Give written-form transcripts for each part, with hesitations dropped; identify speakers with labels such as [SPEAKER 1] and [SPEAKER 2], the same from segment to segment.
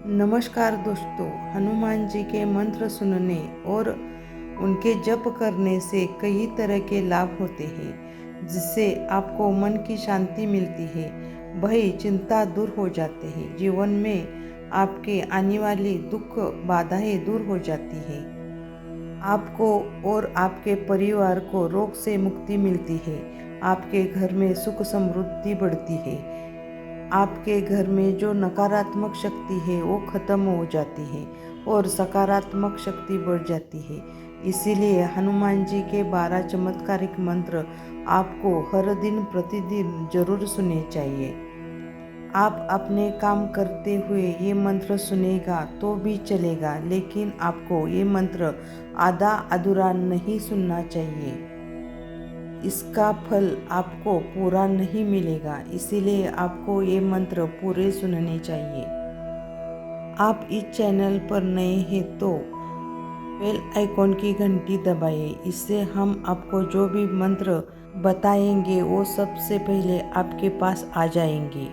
[SPEAKER 1] नमस्कार दोस्तों, हनुमान जी के मंत्र सुनने और उनके जप करने से कई तरह के लाभ होते हैं, जिससे आपको मन की शांति मिलती है, भय चिंता दूर हो जाते हैं, जीवन में आपके आने वाली दुख बाधाएं दूर हो जाती है, आपको और आपके परिवार को रोग से मुक्ति मिलती है, आपके घर में सुख समृद्धि बढ़ती है, आपके घर में जो नकारात्मक शक्ति है वो खत्म हो जाती है और सकारात्मक शक्ति बढ़ जाती है। इसीलिए हनुमान जी के 12 चमत्कारिक मंत्र आपको हर दिन प्रतिदिन जरूर सुनने चाहिए। आप अपने काम करते हुए ये मंत्र सुनेगा तो भी चलेगा, लेकिन आपको ये मंत्र आधा अधूरा नहीं सुनना चाहिए। इसका फल आपको पूरा नहीं मिलेगा, इसीलिए आपको ये मंत्र पूरे सुनने चाहिए। आप इस चैनल पर नए हैं तो बेल आइकॉन की घंटी दबाइए, इससे हम आपको जो भी मंत्र बताएंगे वो सबसे पहले आपके पास आ जाएंगे।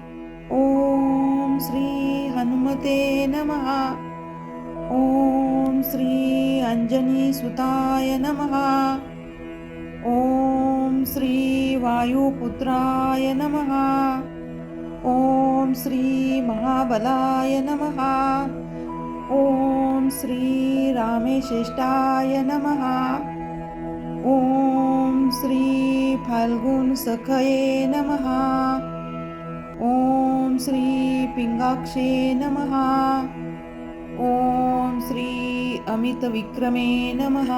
[SPEAKER 1] ओम श्री हनुमते नमः। ओम श्री अंजनी सुताय नमः। ओम श्री वायुपुत्राय नमः। ओम श्री महाबलाय नमः। ओम श्री रामेश्रेष्ठाय नमः। ओम श्री फाल्गुन सखये नमः। ओम श्री पिंगाक्षे नमः। ओम श्री अमित विक्रमे नमः।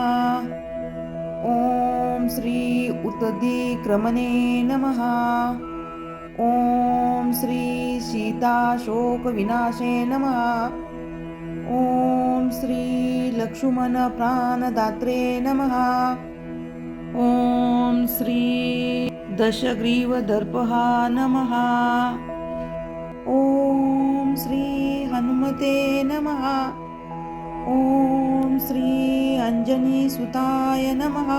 [SPEAKER 1] ओम श्री उत्दिक्रमणे नमः। ओम श्री सीताशोक विनाशे नमः। ओम श्री लक्ष्मण प्राणदात्रे नमः। ओम श्री दशग्रीवदर्पहा नमः। ओम श्री हनुमते नमः। ओम श्री अंजनी सुताय नमः।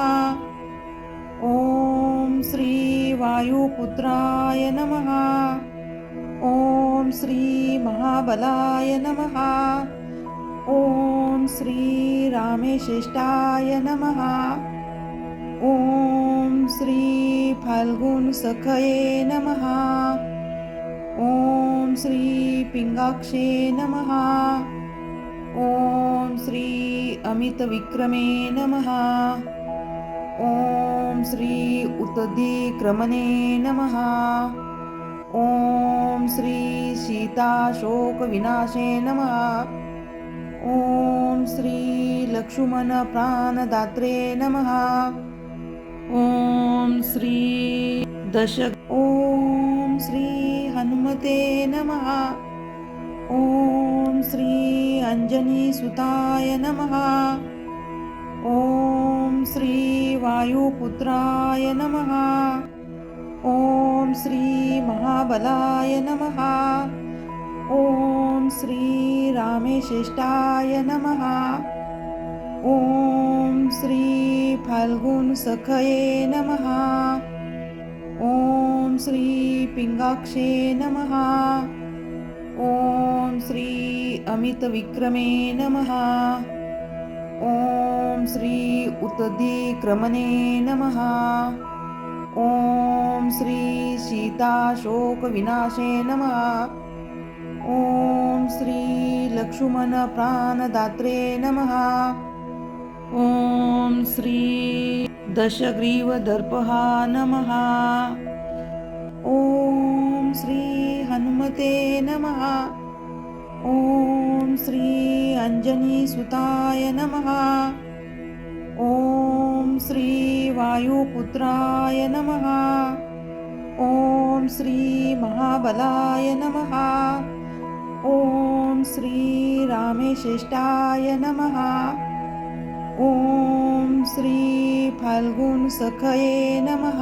[SPEAKER 1] ओम श्री वायुपुत्राय नमः। ओम श्री महाबलाय नमः। ओम श्री रामेश्रेष्ठाय नमः। ओम श्री फाल्गुन सखये नमः। ओम श्री पिंगाक्षे नमः। ओम श्री अमित विक्रमे नमः। ओम श्री उत्दिक्रमणे नमः। ओम श्री सीताशोक विनाशे नमः। ओम श्री लक्ष्मण प्राणदात्रे नमः। ओम श्री ओम श्री हनुमते नमः। ओम श्री अंजनी सुताय नमः। ओम श्री वायुपुत्राय नमः। ओम श्री महाबलाय नमः। ओम श्री रामेश्रेष्ठाय नमः। ओम श्री फाल्गुन सखये नमः। ओम श्री पिंगाक्षे नमः। ओम श्री अमित विक्रमे नमः। ओम श्री उत्दिक्रमणे नमः। ओम श्री सीताशोक विनाशे नमः। ओम श्री लक्ष्मण प्राणदात्रे नमः। ओम श्री दशग्रीवदर्पहा नमः। ओम श्री हनुमते नमः। ओम श्री अंजनी सुताय नमः। ओम श्री वायुपुत्राय नमः। ओम श्री महाबलाय नमः। ओम श्री रामेश्रेष्ठाय नमः। ओम श्री फाल्गुन सखये नमः।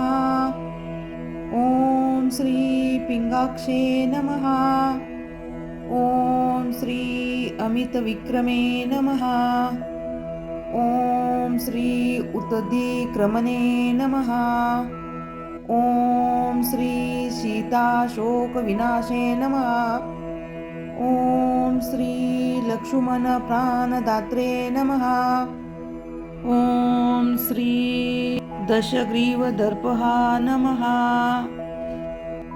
[SPEAKER 1] ओम श्री पिंगाक्षे नमः। ओम श्री अमित विक्रमे नमः। ओम श्री उत्दिक्रमणे नमः। ओम श्री सीताशोक विनाशे नमः। ओम श्री लक्ष्मण प्राणदात्रे नमः। ॐ श्री दशग्रीवदर्पहा नमः।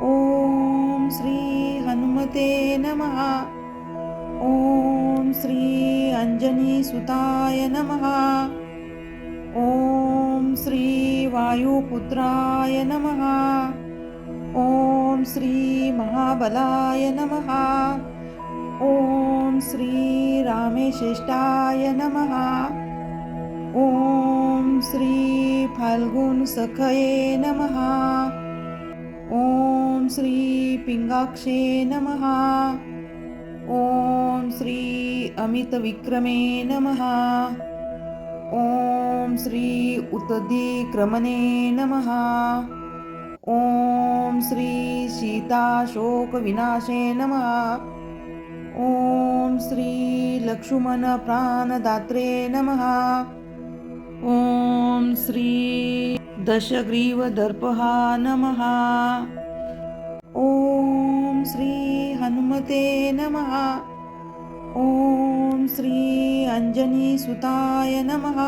[SPEAKER 1] ॐ श्री हनुमते नमः। ॐ श्री अंजनीसुताय नमः। ॐ श्री वायुपुत्राय नमः। ॐ श्री महाबलाय नमः। ॐ श्री रामेश्रेष्ठाय नमः। ॐ श्री फाल्गुनसखये नमः। ॐ श्री पिंगाक्षे नमः। ॐ श्री अमितविक्रमे नमः। ॐ श्री उत्तधिक्रमणे नमः। ॐ श्री सीताशोकविनाशे नमः। ॐ श्री लक्ष्मण प्राणदात्रे नमः। ॐ श्री दशग्रीवदर्पहा नमः। ॐ श्री हनुमते नमः। ॐ श्री अंजनीसुताय नमः।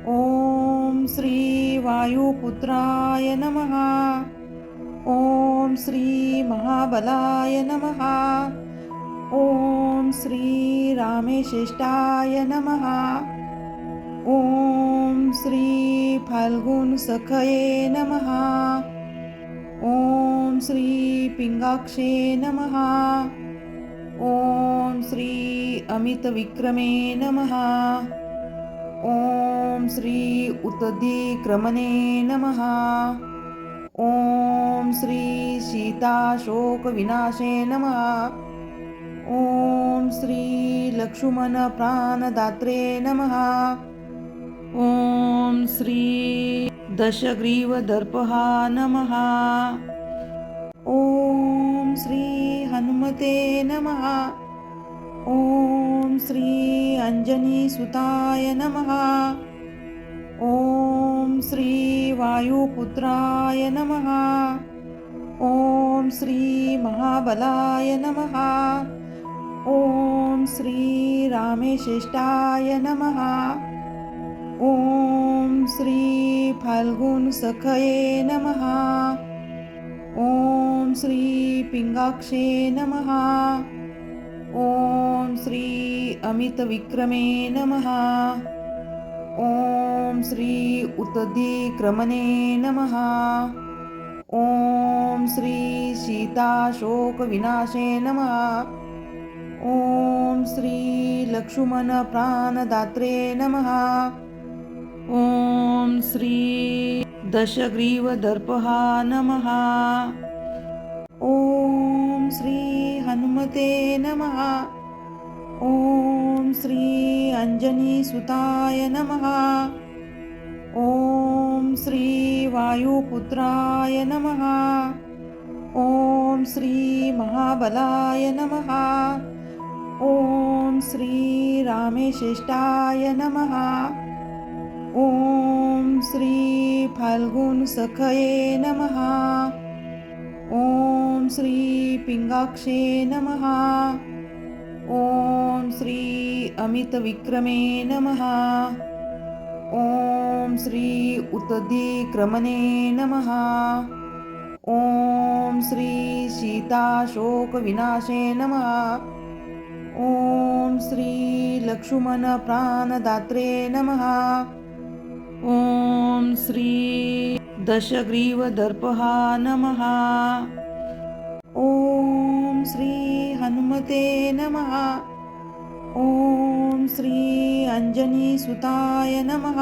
[SPEAKER 1] ॐ श्री वायुपुत्राय नमः। ॐ श्री महाबलाय नमः। ॐ श्री रामेश्रेष्ठाय नमः। ॐ श्री फाल्गुनसखये नमः। ॐ श्री पिंगाक्षे नमः। ॐ श्री अमितविक्रमे नमः। ॐ श्री उत्तधिक्रमणे नमः। ॐ श्री सीताशोकविनाशे नमः। ॐ श्री लक्ष्मण प्राणदात्रे नमः। ॐ श्री दशग्रीवदर्पहा नमः। ॐ श्री हनुमते नमः। ॐ श्री अंजनीसुताय नमः। ॐ श्री वायुपुत्राय नमः। ॐ श्री महाबलाय नमः। ॐ श्री रामेश्रेष्ठाय नमः। ॐ श्री फाल्गुनसखये नमः। ॐ श्री पिंगाक्षे नमः। ॐ श्री अमितविक्रमे नमः। ॐ श्री उत्तधिक्रमणे नमः। ॐ श्री सीताशोकविनाशे नमः। ॐ श्री लक्ष्मण प्राणदात्रे नमः। ॐ श्री दशग्रीवदर्पहा नमः। ॐ श्री हनुमते नमः। ॐ श्री अंजनीसुताय नमः। ॐ श्री वायुपुत्राय नमः। ॐ श्री महाबलाय नमः। ॐ श्री रामेश्रेष्ठाय नमः। ॐ श्री फाल्गुनसखये नमः। ॐ श्री पिंगाक्षे नमः। ॐ श्री अमितविक्रमे नमः। ॐ श्री उत्तधिक्रमणे नमः। ॐ श्री सीताशोकविनाशे नमः। ॐ श्री लक्ष्मण प्राणदात्रे नमः। ॐ श्री दशग्रीवदर्पहा नमः। ॐ श्री हनुमते नमः। ॐ श्री अंजनीसुताय नमः।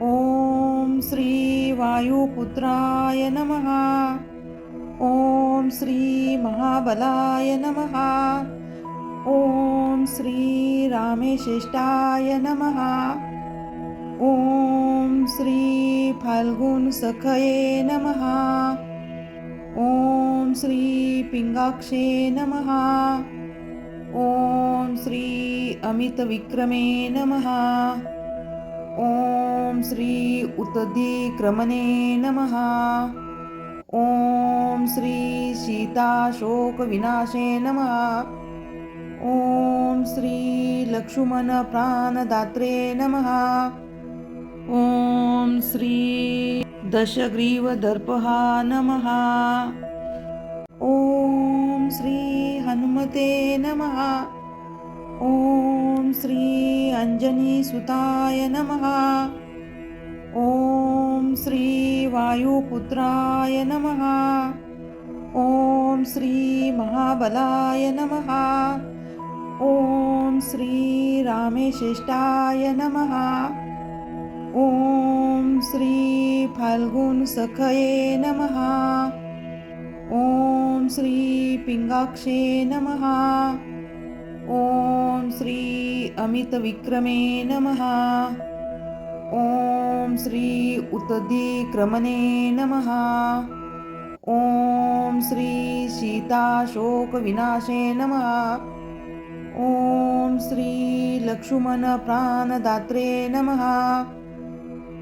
[SPEAKER 1] ॐ श्री वायुपुत्राय नमः। ॐ श्री महाबलाय नमः। ॐ श्री रामेश्रेष्ठाय नमः। ॐ श्री फाल्गुनसखये नमः। ॐ श्री पिंगाक्षे नमः। ॐ श्री अमितविक्रमे नमः। ॐ श्री उत्तधिक्रमणे नमः। ॐ श्री सीताशोकविनाशे नमः। ओम श्री लक्ष्मण प्राणदात्रे नमः। ओम श्री दशग्रीवदर्पहा नमः। ओम श्री हनुमते नमः। ओम श्री अंजनीसुताय नमः। ओम श्री वायुपुत्राय नमः। ओम श्री महाबलाय नमः। ओम श्री रामेश्रेष्ठाय नमः। ओम श्री फाल्गुन सखये नमः। ओम श्री पिंगाक्षे नमः। ओम श्री अमित विक्रमे नमः। ओम श्री उत्तधिक्रमणे नमः। ओम श्री सीताशोक विनाशे नमः। ओम श्री लक्ष्मण प्राणदात्रे नमः।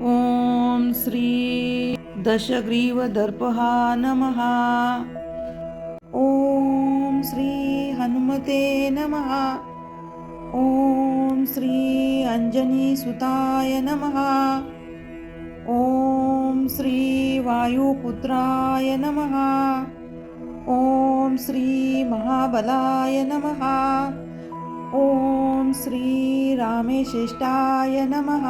[SPEAKER 1] ओम श्री दशग्रीवदर्पहा नमः। ओम श्री हनुमते नमः। ओम श्री अंजनीसुताय नमः। ओम श्री वायुपुत्राय नमः। ओम श्री महाबलाय नमः। ओम श्री रामेश्रेष्ठाय नमः।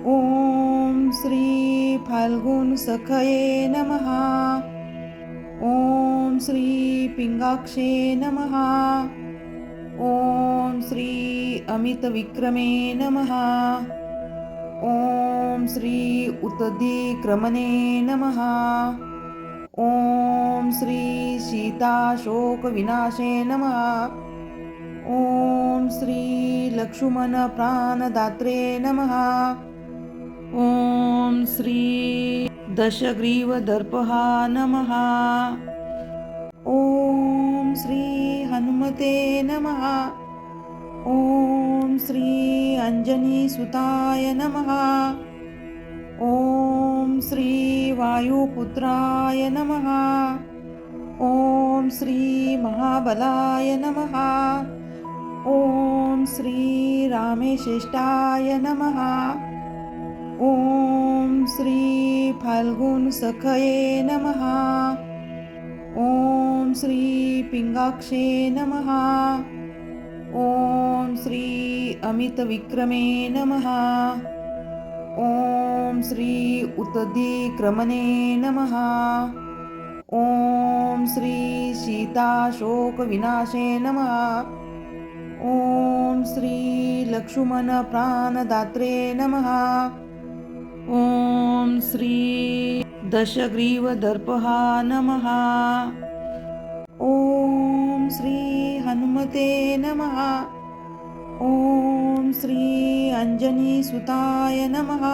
[SPEAKER 1] ओम श्री फाल्गुन सखये नमः। ओम श्री पिंगाक्षे नमः। ओम श्री अमित विक्रमे नमः। ओम श्री उत्तधिक्रमणे नमः। ओम श्री सीताशोक विनाशे नमः। ओम श्री लक्ष्मण प्राणदात्रे नमः। ओम श्री दशग्रीवदर्पहा नमः। ओम श्री हनुमते नमः। ओम श्री अंजनीसुताय नमः। ओम श्री वायुपुत्राय नमः। ओम श्री महाबलाय नमः। ओम श्री रामेश्रेष्ठाय नमः। ओम श्री फाल्गुन सखये नमः। ओम श्री पिंगाक्षे नमः। ओम श्री अमित विक्रमे नमः। ओम श्री उत्तधिक्रमणे नमः। ओम श्री सीताशोक विनाशे नमः। ओम श्री लक्ष्मण प्राणदात्रे नमः। ओम श्री दशग्रीवदर्पहा नमः। ओम श्री हनुमते नमः। ओम श्री अंजनीसुताय नमः।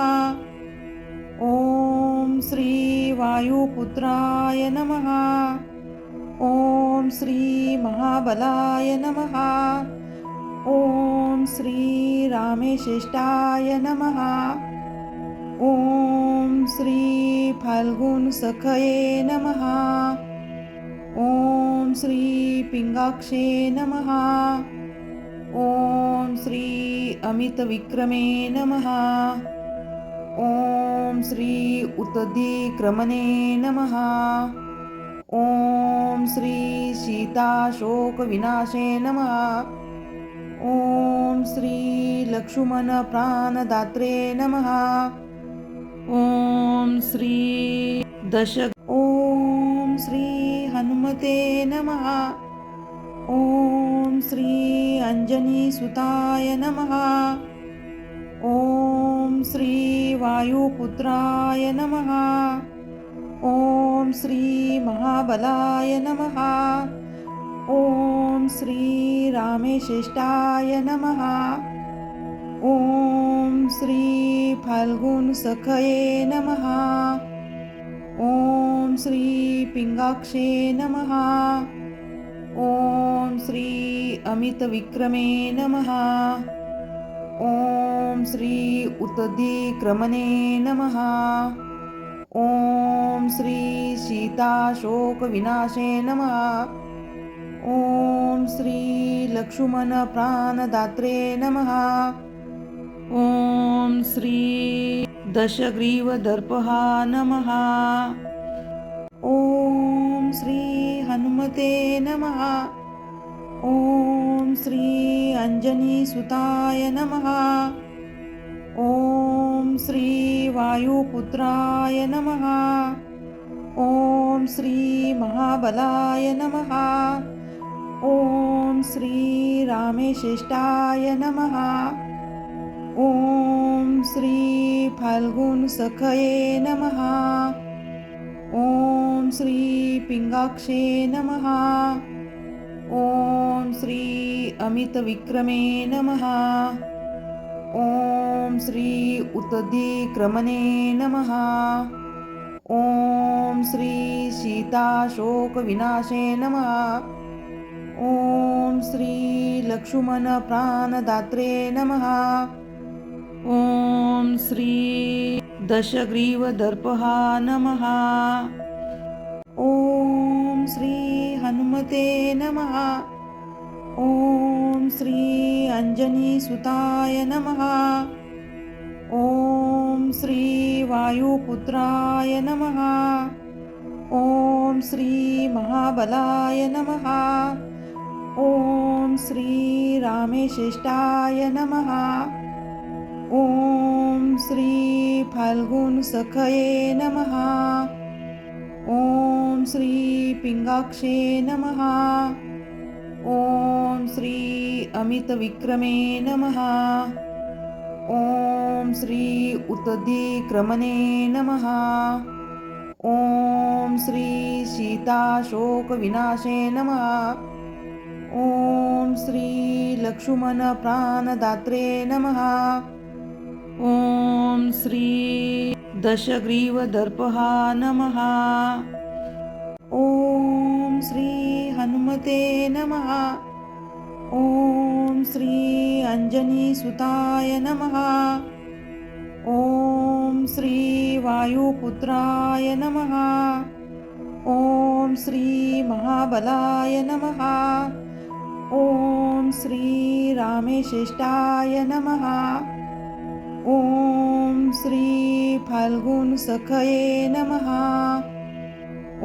[SPEAKER 1] ओम श्री वायुपुत्राय नमः। ओम श्री महाबलाय नमः। ओम श्री रामेश्रेष्ठाय नमः। ओम श्री फाल्गुन सखये नमः। ओम श्री पिंगाक्षे नमः। ओम श्री अमित विक्रमे नमः। ओम श्री उत्तधिक्रमणे नमः। ओम श्री सीताशोक विनाशे नमः। ओम श्री लक्ष्मण प्राणदात्रे नमः। ओम श्री ओम श्री हनुमते नमः। ओम श्री अंजनीसुताय नमः। ओम श्री वायुपुत्राय नमः। ओम श्री महाबलाय नमः। ओम श्री रामेश्रेष्ठाय नमः। ओम श्री फाल्गुन सखये नमः। ओम श्री पिंगाक्षे नमः। ओम श्री अमित विक्रमे नमः। ओम श्री उत्तधिक्रमणे नमः। ओम श्री सीताशोक विनाशे नमः। ओम श्री लक्ष्मण प्राणदात्रे नमः। ॐ श्री दशग्रीवदर्पहा नमः। ॐ श्री हनुमते नमः। ॐ श्री अंजनीसुताय नमः। ॐ श्री वायुपुत्राय नमः। ॐ श्री महाबलाय नमः। ॐ श्री रामेश्रेष्ठाय नमः। ॐ श्री फाल्गुनसखये नमः। ॐ श्री पिंगाक्षे नमः। ॐ श्री अमितविक्रमे नमः। ॐ श्री उत्तधिक्रमणे नमः। ॐ श्री सीताशोकविनाशे नमः। ॐ श्री लक्ष्मण प्राणदात्रे नमः। ॐ श्री दशग्रीवदर्पहा नमः। ॐ श्री हनुमते नमः। ॐ श्री अंजनीसुताय नमः। ॐ श्री वायुपुत्राय नमः। ॐ श्री महाबलाय नमः। ॐ श्री रामेश्रेष्ठाय नमः। ॐ श्री फाल्गुनसखये नमः। ॐ श्री पिंगाक्षे नमः। ॐ श्री अमितविक्रमे नमः। ॐ श्री उत्तधिक्रमणे नमः। ॐ श्री सीताशोकविनाशे नमः। ॐ श्री लक्ष्मण प्राणदात्रे नमः। ॐ श्री दशग्रीवदर्पहा नमः। ॐ श्री हनुमते नमः। ॐ श्री अंजनीसुताय नमः। ॐ श्री वायुपुत्राय नमः। ॐ श्री महाबलाय नमः। ॐ श्री रामेश्रेष्ठाय नमः। ॐ श्री फाल्गुनसखये नमः।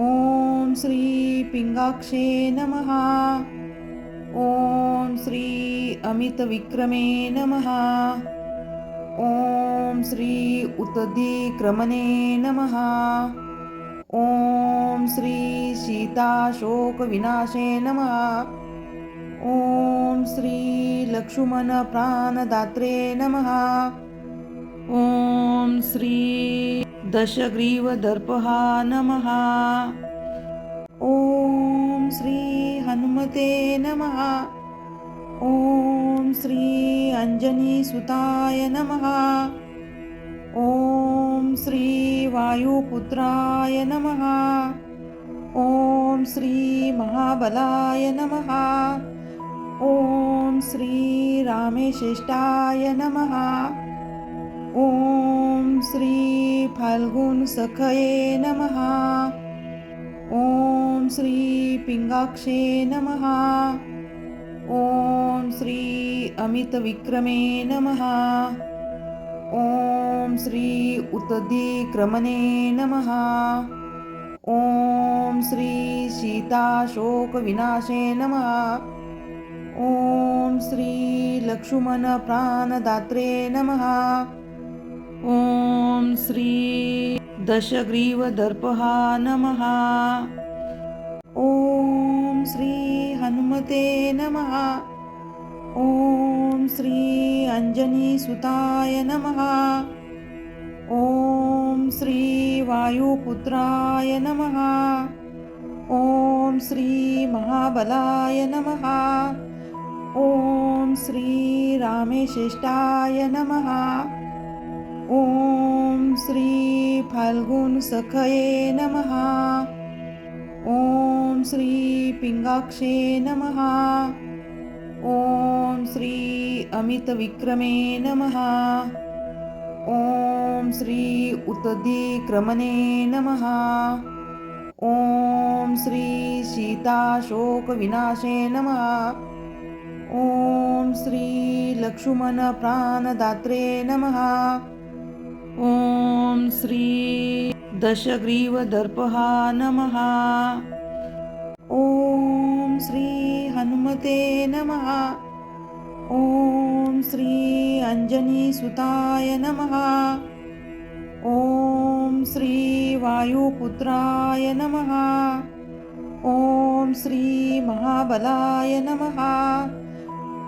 [SPEAKER 1] ॐ श्री पिंगाक्षे नमः। ॐ श्री अमितविक्रमे नमः। ॐ श्री उत्तधिक्रमणे नमः। ॐ श्री सीताशोकविनाशे नमः। ॐ श्री लक्ष्मण प्राणदात्रे नमः। ॐ श्री दशग्रीवदर्पहा नमः। ॐ श्री हनुमते नमः। ॐ श्री अंजनीसुताय नमः। ॐ श्री वायुपुत्राय नमः। ॐ श्री महाबलाय नमः। ॐ श्री रामेश्रेष्ठाय नमः। ॐ श्री फाल्गुनसखये नमः। ॐ श्री पिंगाक्षे नमः। ॐ श्री अमितविक्रमे नमः। ॐ श्री उत्तधिक्रमणे नमः। ॐ श्री सीताशोकविनाशे नमः। ॐ श्री लक्ष्मण प्राणदात्रे नमः। ॐ श्री दशग्रीवदर्पहा नमः। ॐ श्री हनुमते नमः। ॐ श्री अंजनीसुताय नमः। ॐ श्री वायुपुत्राय नमः। ॐ श्री महाबलाय नमः। ॐ श्री रामेश्रेष्ठाय नमः। ॐ श्री फाल्गुनसखये नमः। ॐ श्री पिंगाक्षे नमः। ॐ श्री अमितविक्रमे नमः। ॐ श्री उत्तधिक्रमणे नमः। ॐ श्री सीताशोकविनाशे नमः। श्री लक्ष्मण प्राणदात्रे नमः। ॐ श्री दशग्रीवदर्पः नमः। ॐ श्री हनुमते नमः। ॐ श्री अंजनीसुताय नमः। ॐ श्री वायुपुत्राय नमः। ॐ श्री महाबलाय नमः।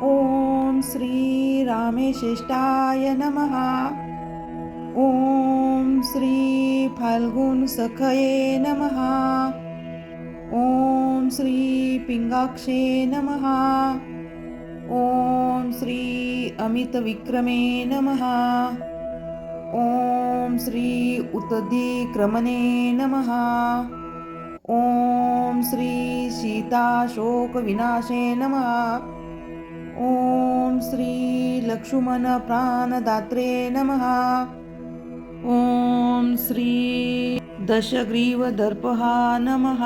[SPEAKER 1] ॐ श्री रामेश्रेष्ठाय नमः। ॐ श्री फाल्गुनसखये नमः। ॐ श्री पिंगाक्षे नमः। ॐ श्री अमितविक्रमे नमः। ॐ श्री उत्तदिक्रमणे नमः। ॐ श्री सीताशोकविनाशे नमः। ॐ श्री लक्ष्मण प्राणदात्रे नमः। ॐ श्री दशग्रीवदर्पः नमः।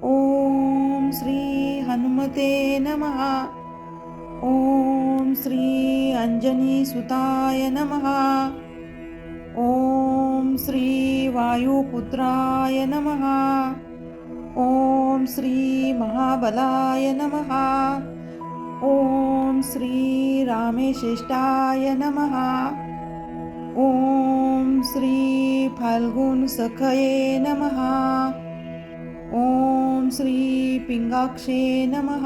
[SPEAKER 1] ॐ श्री हनुमते नमः। ॐ श्री अंजनीसुताय नमः। ॐ श्री वायुपुत्राय नमः। ॐ श्री महाबलाय नमः। ॐ श्री रामेश्रेष्ठाय नमः। ॐ श्री फाल्गुनसखये नमः। ॐ श्री पिंगाक्षे नमः।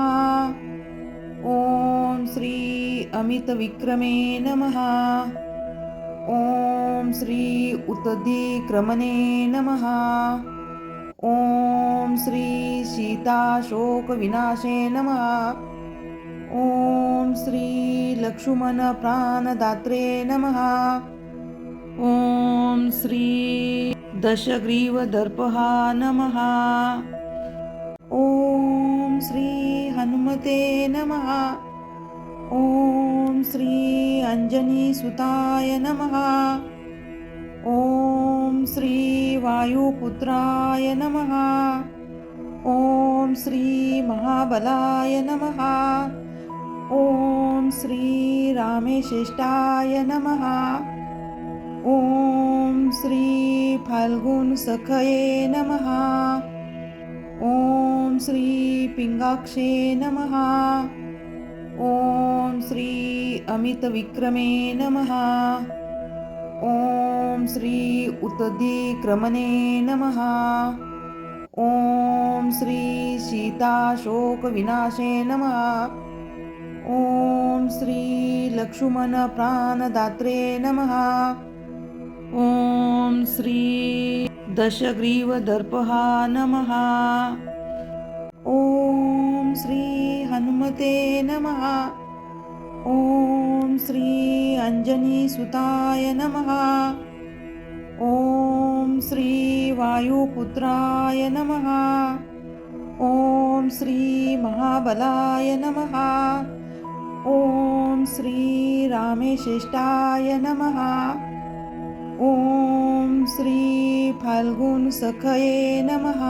[SPEAKER 1] ॐ श्री अमितविक्रमे नमः। ॐ श्री उत्तदिक्रमणे नमः। ॐ श्री सीताशोकविनाशे नमः। ॐ श्री लक्ष्मण प्राणदात्रे नमः। ॐ श्री दशग्रीवदर्पः नमः। ॐ श्री हनुमते नमः। ॐ श्री अंजनीसुताय नमः। ॐ श्री वायुपुत्राय नमः। ॐ श्री महाबलाय नमः। ॐ श्री रामेश्रेष्ठाय नमः। ॐ श्री फाल्गुनसखये नमः। ॐ श्री पिंगाक्षे नमः। ॐ श्री अमितविक्रमे नमः। ॐ श्री उत्तदिक्रमणे नमः। ॐ श्री सीताशोकविनाशे नमः। ॐ श्री लक्ष्मण प्राणदात्रे नमः। ॐ श्री दशग्रीवदर्पः नमः। ॐ श्री हनुमते नमः। ॐ श्री अंजनीसुताय नमः। ॐ श्री वायुपुत्राय नमः। ॐ श्री महाबलाय नमः। ॐ श्री रामेश्रेष्ठाय नमः। ॐ श्री फाल्गुनसखये नमः।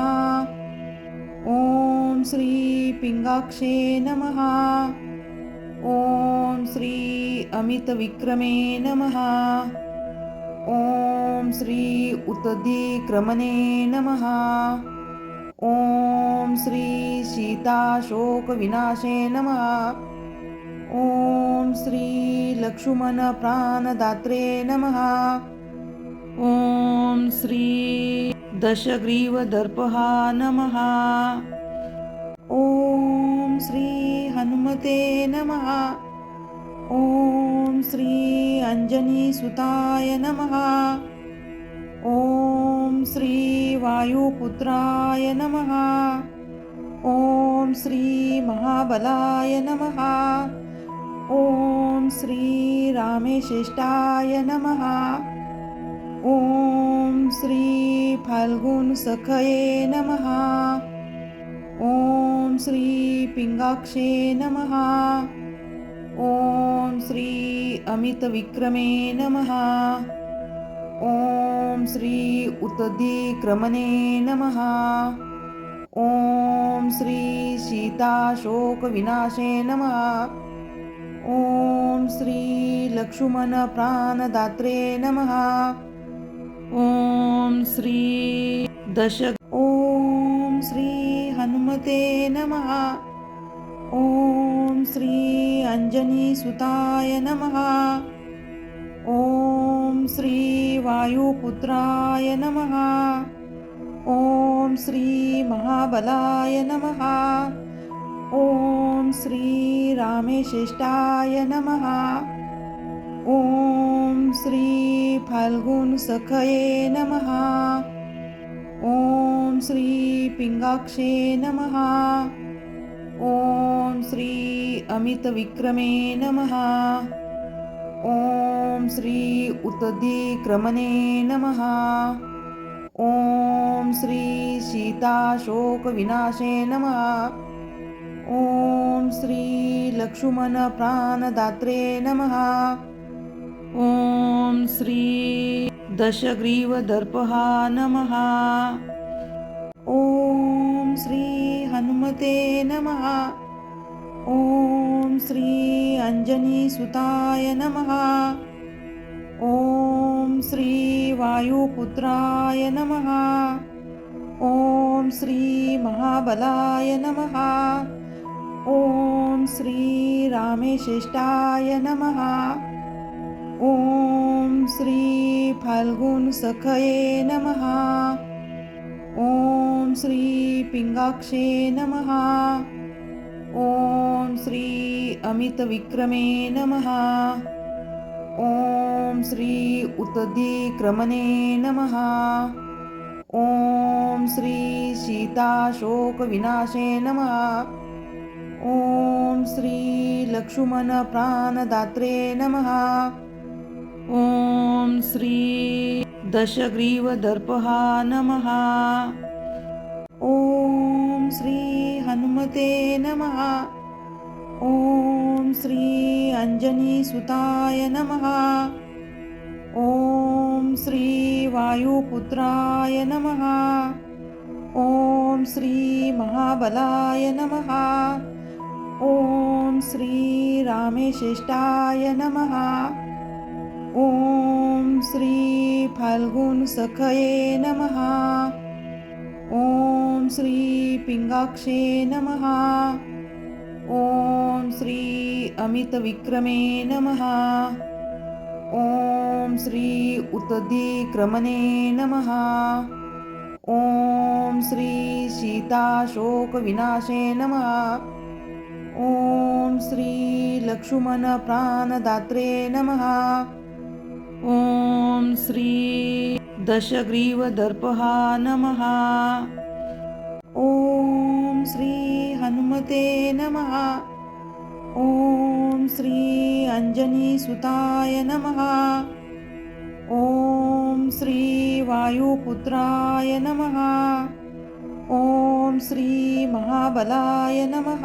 [SPEAKER 1] ॐ श्री पिंगाक्षे नमः। ॐ श्री अमितविक्रमे नमः। ॐ श्री उत्तदिक्रमणे नमः। ॐ श्री सीताशोकविनाशे नमः। ॐ श्री लक्ष्मण प्राणदात्रे नमः। ॐ श्री दशग्रीवदर्पः नमः। ॐ श्री हनुमते नमः। ॐ श्री अंजनीसुताय नमः। ॐ श्री वायुपुत्राय नमः। ॐ श्री महाबलाय नमः। ॐ श्री रामेश्रेष्ठाय नमः। ॐ श्री फाल्गुनसखये नमः। ॐ श्री पिंगाक्षे नमः। ॐ श्री अमितविक्रमे नमः। ॐ श्री उत्तदिक्रमणे नमः। ॐ श्री सीताशोकविनाशे नमः। ॐ श्री लक्ष्मणप्राणदात्रे नमः। ॐ श्री ॐ श्री हनुमते नमः। ॐ श्री अंजनीसुताय नमः। ॐ श्री वायुपुत्राय नमः। ॐ श्री महाबलाय नमः। ॐ श्री रामेश्रेष्ठाय नमः। ॐ श्री फाल्गुनसखये नमः। ॐ श्री पिंगाक्षे नमः। ॐ श्री अमितविक्रमे नमः। ॐ श्री उत्तदिक्रमणे नमः। ॐ श्री सीताशोकविनाशे नमः। ॐ श्री लक्ष्मणप्राणदात्रे नमः। ॐ श्री दशग्रीवदर्पहा नमः। ॐ श्री हनुमते नमः। ॐ श्री अंजनीसुताय नमः। ॐ श्री वायुपुत्राय नमः। ॐ श्री महाबलाय नमः। ॐ श्री रामेश्रेष्ठाय नमः। ॐ श्री फाल्गुनसखये नमः। ॐ श्री पिंगाक्षे नमः। ॐ श्री अमितविक्रमे नमः। ॐ श्री उत्तदिक्रमणे नमः। ॐ श्री सीताशोकविनाशे नमः। ॐ श्री लक्ष्मणप्राणदात्रे नमः। ॐ श्री दशग्रीवदर्पहा नमः। ॐ श्री हनुमते नमः। ॐ श्री अंजनीसुताय नमः। ॐ श्री वायुपुत्राय नमः। ॐ श्री महाबलाय नमः। ॐ श्री रामेश्रेष्ठाय नमः। ॐ श्री फाल्गुनसखये नमः। ॐ श्री पिंगाक्षे नमः। ॐ श्री अमितविक्रमे नमः। ॐ श्री उत्तदिक्रमणे नमः। ॐ श्री सीताशोकविनाशे नमः। ॐ श्री लक्ष्मणप्राणदात्रे नमः। ॐ श्री दशग्रीवदर्पहा नमः। ॐ श्री हनुमते नमः। ॐ श्री अंजनीसुताय नमः। ॐ श्री वायुपुत्राय नमः। ॐ श्री महाबलाय नमः।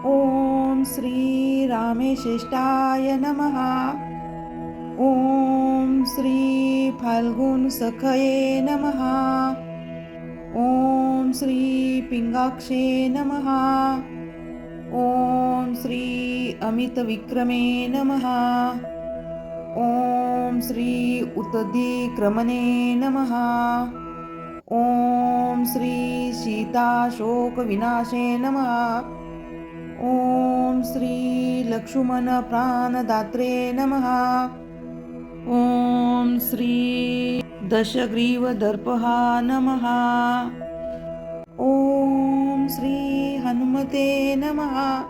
[SPEAKER 1] ॐ श्री रामेश्रेष्ठाय नमः। ॐ श्री फाल्गुनसखये नमः। ॐ श्री पिंगाक्षे नमः। ॐ श्री अमितविक्रमे नमः। ॐ श्री उत्तदिक्रमणे नमः। ॐ श्री सीताशोकविनाशे नमः। ॐ श्री लक्ष्मणप्राणदात्रे नमः। ॐ श्री दशग्रीवदर्पहा नमः। ॐ श्री हनुमते नमः।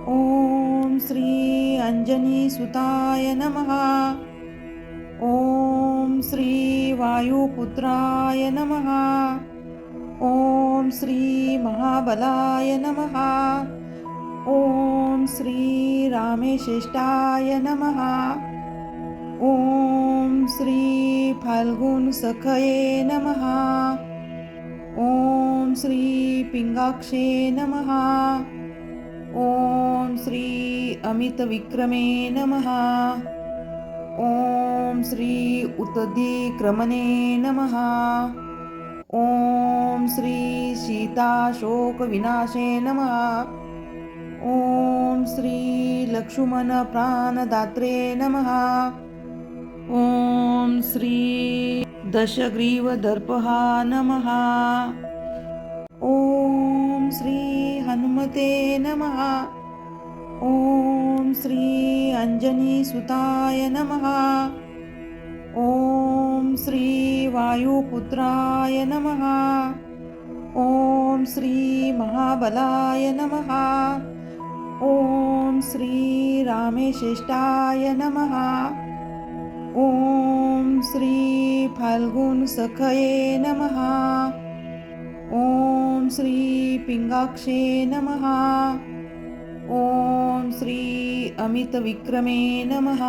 [SPEAKER 1] ॐ श्री अंजनीसुताय नमः। ॐ श्री वायुपुत्राय नमः। ॐ श्री महाबलाय नमः। ॐ श्री रामेश्रेष्ठाय नमः। ॐ श्री फाल्गुनसखये नमः। ॐ श्री पिंगाक्षे नमः। ॐ श्री अमितविक्रमे नमः। ॐ श्री उत्तदिक्रमणे नमः। ॐ श्री सीताशोकविनाशे नमः। ॐ श्री लक्ष्मणप्राणदात्रे नमः। ॐ श्री दशग्रीवदर्पः नमः। ॐ श्री हनुमते नमः। ॐ श्री अंजनीसुताय नमः। ॐ श्री वायुपुत्राय नमः। ॐ श्री महाबलाय नमः। ॐ श्री रामेश्रेष्ठाय नमः। ॐ श्री फाल्गुनसखये नमः। ॐ श्री पिंगाक्षे नमः। ॐ श्री अमितविक्रमे नमः।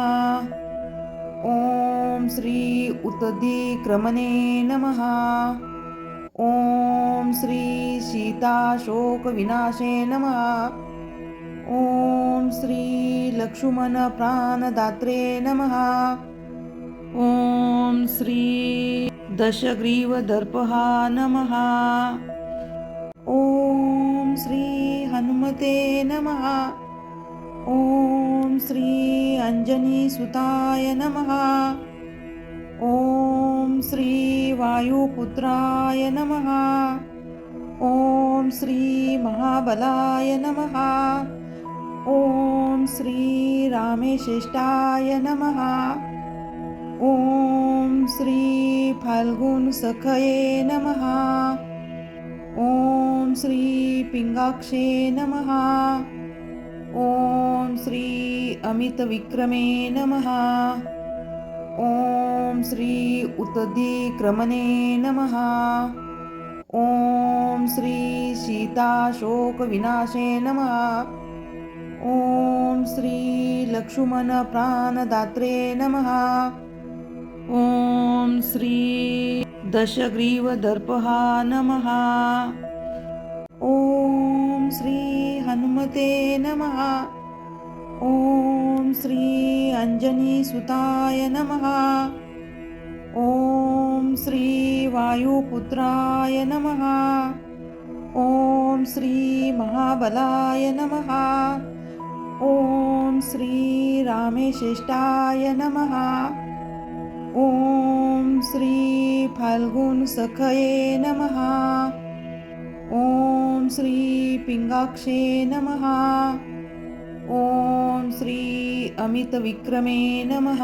[SPEAKER 1] ॐ श्री उत्तरादिक्रमणे नमः। ॐ श्री सीताशोकविनाशे नमः। ॐ श्री लक्ष्मणप्राणदात्रे नमः। ॐ श्री दशग्रीवदर्पः नमः। ॐ श्री हनुमते नमः। ॐ श्री अंजनीसुताय नमः। ॐ श्री वायुपुत्राय नमः। ॐ श्री महाबलाय नमः। ॐ श्री रामेश्रेष्ठाय नमः। ॐ श्री फाल्गुनसखये नमः। ॐ श्री पिंगाक्षे नमः। ॐ श्री अमितविक्रमे नमः। ॐ श्री उत्तरादिक्रमणे नमः। ॐ श्री सीताशोकविनाशे नमः। ॐ श्री लक्ष्मणप्राणदात्रे नमः। ॐ श्री दशग्रीवदर्पः नमः। ॐ श्री हनुमते नमः। ॐ श्री अंजनीसुताय नमः। ॐ श्री वायुपुत्राय नमः। ॐ श्री महाबलाय नमः। ॐ श्री रामेश्रेष्ठाय नमः। ॐ श्री फाल्गुनसखये नमः। ॐ श्री पिंगाक्षे नमः। ॐ श्री अमितविक्रमे नमः।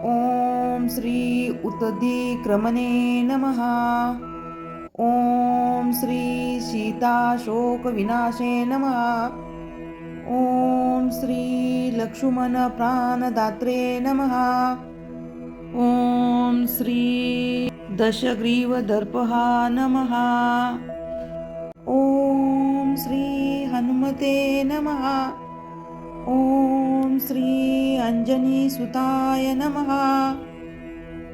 [SPEAKER 1] ॐ श्री उत्तरादिक्रमणे नमः। ॐ श्री सीताशोकविनाशे नमः। ॐ श्री लक्ष्मणप्राणदात्रे नमः। ॐ श्री दशग्रीवदर्पः नमः। ॐ श्री हनुमते नमः। ॐ श्री अंजनीसुताय नमः।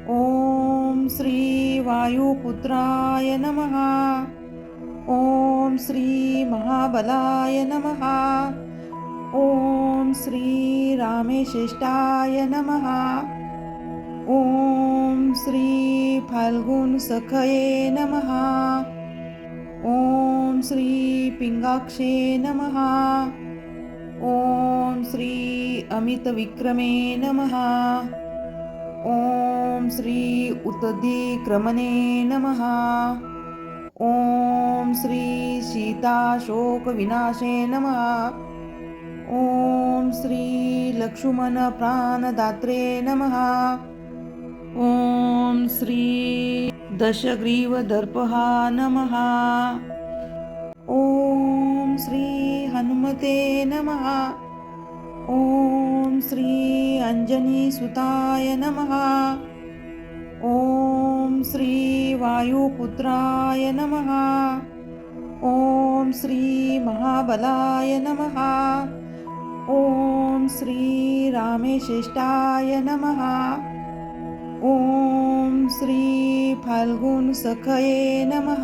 [SPEAKER 1] ॐ श्री वायुपुत्राय नमः। ॐ श्री महाबलाय नमः। ॐ श्री रामेश्रेष्ठाय नमः। ॐ श्री फाल्गुनसखये नमः। ॐ श्री पिंगाक्षे नमः। ॐ श्री अमितविक्रमे नमः। ॐ श्री उत्तरादिक्रमणे नमः। ॐ श्री सीताशोकविनाशे नमः। ॐ श्री लक्ष्मणप्राणदात्रे नमः। ॐ श्री दशग्रीवदर्पः नमः। ॐ श्री हनुमते नमः। ॐ श्री अंजनीसुताय नमः। ॐ श्री वायुपुत्राय नमः। ॐ श्री महाबलाय नमः। ॐ श्री रामेश्रेष्ठाय नमः। ॐ श्री फाल्गुनसखये नमः।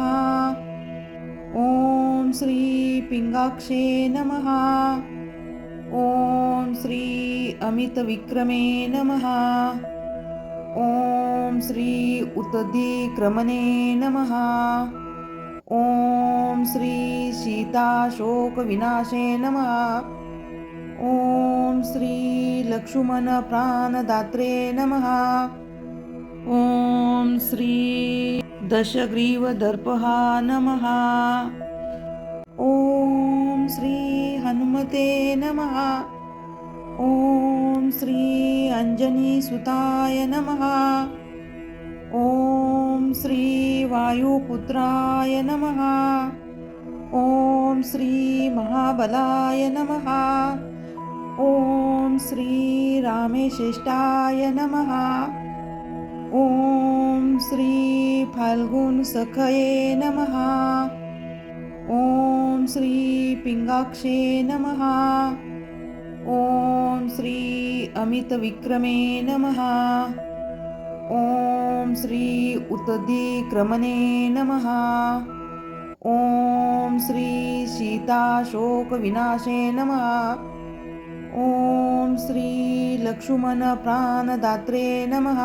[SPEAKER 1] ॐ श्री पिंगाक्षे नमः। ॐ श्री अमितविक्रमे नमः। ॐ श्री उत्तदिक्रमणे नमः। ॐ श्री सीताशोकविनाशे नमः। ॐ श्री लक्ष्मणप्राणदात्रे नमः। ॐ श्री दशग्रीवदर्पः नमः। ॐ श्री हनुमते नमः। ॐ श्री अंजनीसुताय नमः। ॐ श्री वायुपुत्राय नमः। ॐ श्री महाबलाय नमः। ॐ श्री रामेश्रेष्ठाय नमः। ॐ श्री फाल्गुनसखये नमः। ॐ श्री पिंगाक्षे नमः। ॐ श्री अमितविक्रमे नमः। ॐ श्री उत्तदिक्रमणे नमः। ॐ श्री सीताशोकविनाशे नमः। ॐ श्री लक्ष्मणप्राणदात्रे नमः।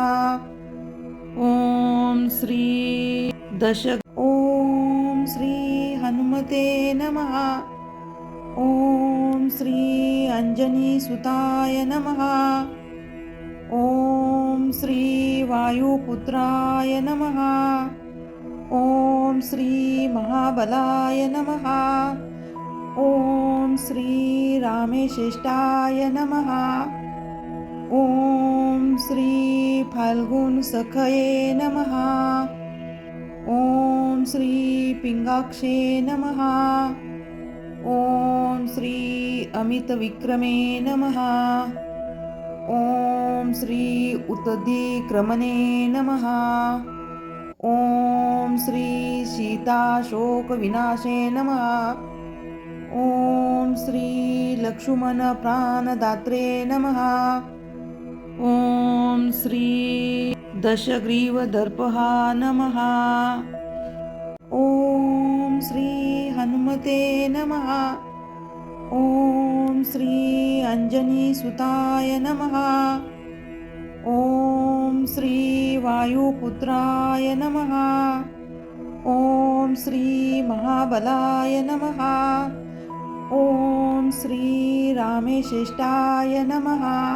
[SPEAKER 1] ॐ श्री ॐ श्री हनुमते नमः। ॐ श्री अंजनीसुताय नमः। ॐ श्री वायुपुत्राय नमः। ॐ श्री महाबलाय नमः। ॐ श्री रामेश्रेष्ठाय नमः। ॐ श्री फाल्गुनसखये नमः। ॐ श्री पिंगाक्षे नमः। ॐ श्री अमितविक्रमे नमः। ॐ श्री उत्तदिक्रमणे नमः। ॐ श्री सीताशोकविनाशे नमः। ॐ श्री लक्ष्मणप्राणदात्रे नमः। ॐ श्री दशग्रीवदर्पः नमः। ॐ श्री हनुमते नमः। ॐ श्री अंजनीसुताय नमः। ॐ श्री वायुपुत्राय नमः। ॐ श्री महाबलाय नमः। ॐ श्री रामेश्रेष्ठाय नमः।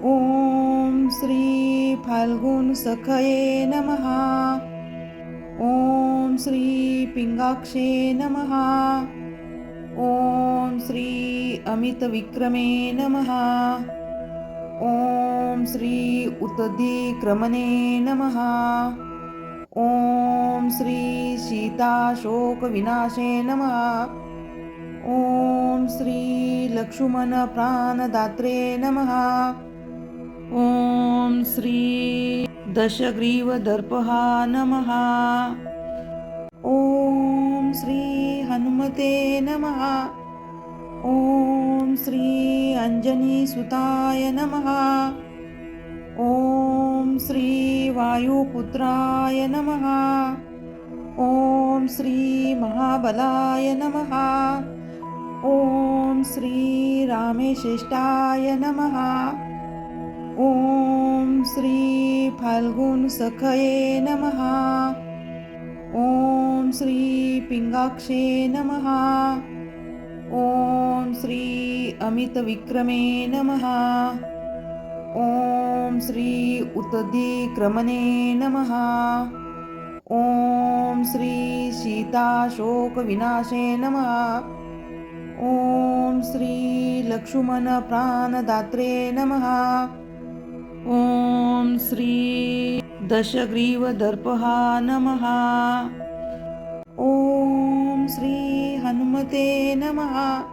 [SPEAKER 1] ॐ श्री फाल्गुनसखये नमः। ॐ श्री पिंगाक्षे नमः। ॐ श्री अमितविक्रमे नमः। ॐ श्री उत्तदिक्रमणे नमः। ॐ श्री सीताशोकविनाशे नमः। ॐ श्री लक्ष्मणप्राणदात्रे नमः। ॐ श्री दशग्रीवदर्पः नमः। ॐ श्री हनुमते नमः। ॐ श्री अंजनीसुताय नमः। ॐ श्री वायुपुत्राय नमः। ॐ श्री महाबलाय नमः। ॐ श्री रामेश्रेष्ठाय नमः। ॐ श्री फाल्गुनसखये नमः। ॐ श्री पिंगाक्षे नमः। ॐ श्री अमितविक्रमे नमः। ॐ श्री उत्तदिक्रमणे नमः। ॐ श्री सीताशोकविनाशे नमः। ॐ श्री लक्ष्मणप्राणदात्रे नमः। ॐ श्री दशग्रीवदर्पः नमः। ॐ श्री हनुमते नमः।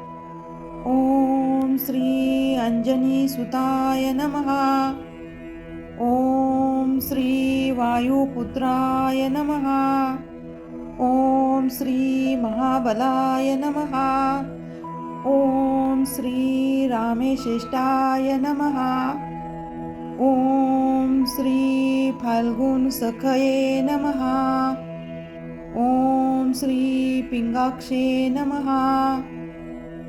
[SPEAKER 1] ॐ श्री अंजनीसुताय नमः। ॐ श्री वायुपुत्राय नमः। ॐ श्री महाबलाय नमः। ॐ श्री रामेश्रेष्ठाय नमः। ॐ श्री फाल्गुनसखये नमः। ॐ श्री पिंगाक्षे नमः।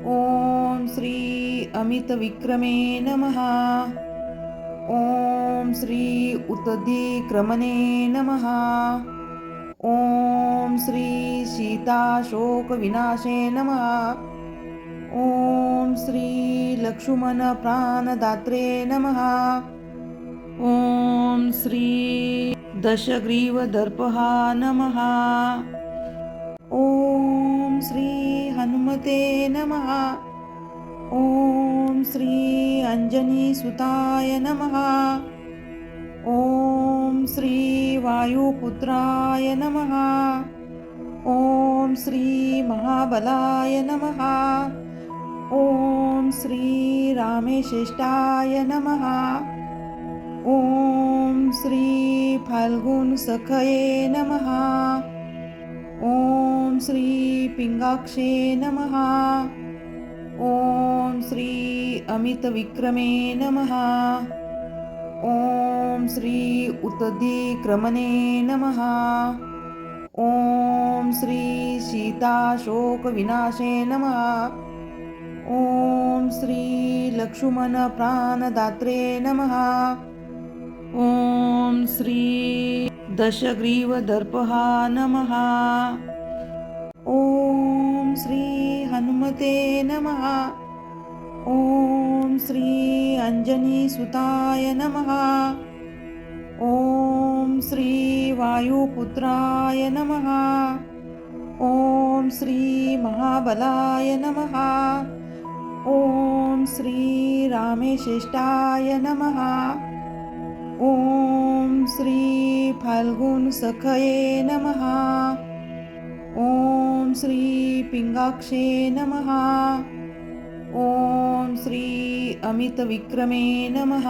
[SPEAKER 1] ॐ श्री अमितविक्रमे नमः। ॐ श्री उत्तदिक्रमणे नमः। ॐ श्री सीताशोकविनाशे नमः। ॐ श्री लक्ष्मणप्राणदात्रे नमः। ॐ श्री दशग्रीवदर्पः नमः। ॐ श्री हनुमते नमः। ॐ श्री अंजनीसुताय नमः। ॐ श्री वायुपुत्राय नमः। ॐ श्री महाबलाय नमः। ॐ श्री रामेश्रेष्ठाय नमः। ॐ श्री फाल्गुनसखये नमः। ॐ श्री पिंगाक्षे नमः। ॐ श्री अमितविक्रमे नमः। ॐ श्री उत्तदिक्रमणे नमः। ॐ श्री सीताशोकविनाशे नमः। ॐ श्री लक्ष्मणप्राणदात्रे नमः। ॐ श्री दशग्रीवदर्पः नमः। ॐ श्री हनुमते नमः। ॐ श्री अंजनीसुताय नमः। ॐ श्री वायुपुत्राय नमः। ॐ श्री महाबलाय नमः। ॐ श्री रामेश्रेष्ठाय नमः। ॐ श्री फाल्गुनसखये नमः। ॐ श्री पिंगाक्षे नमः। ॐ श्री अमितविक्रमे नमः।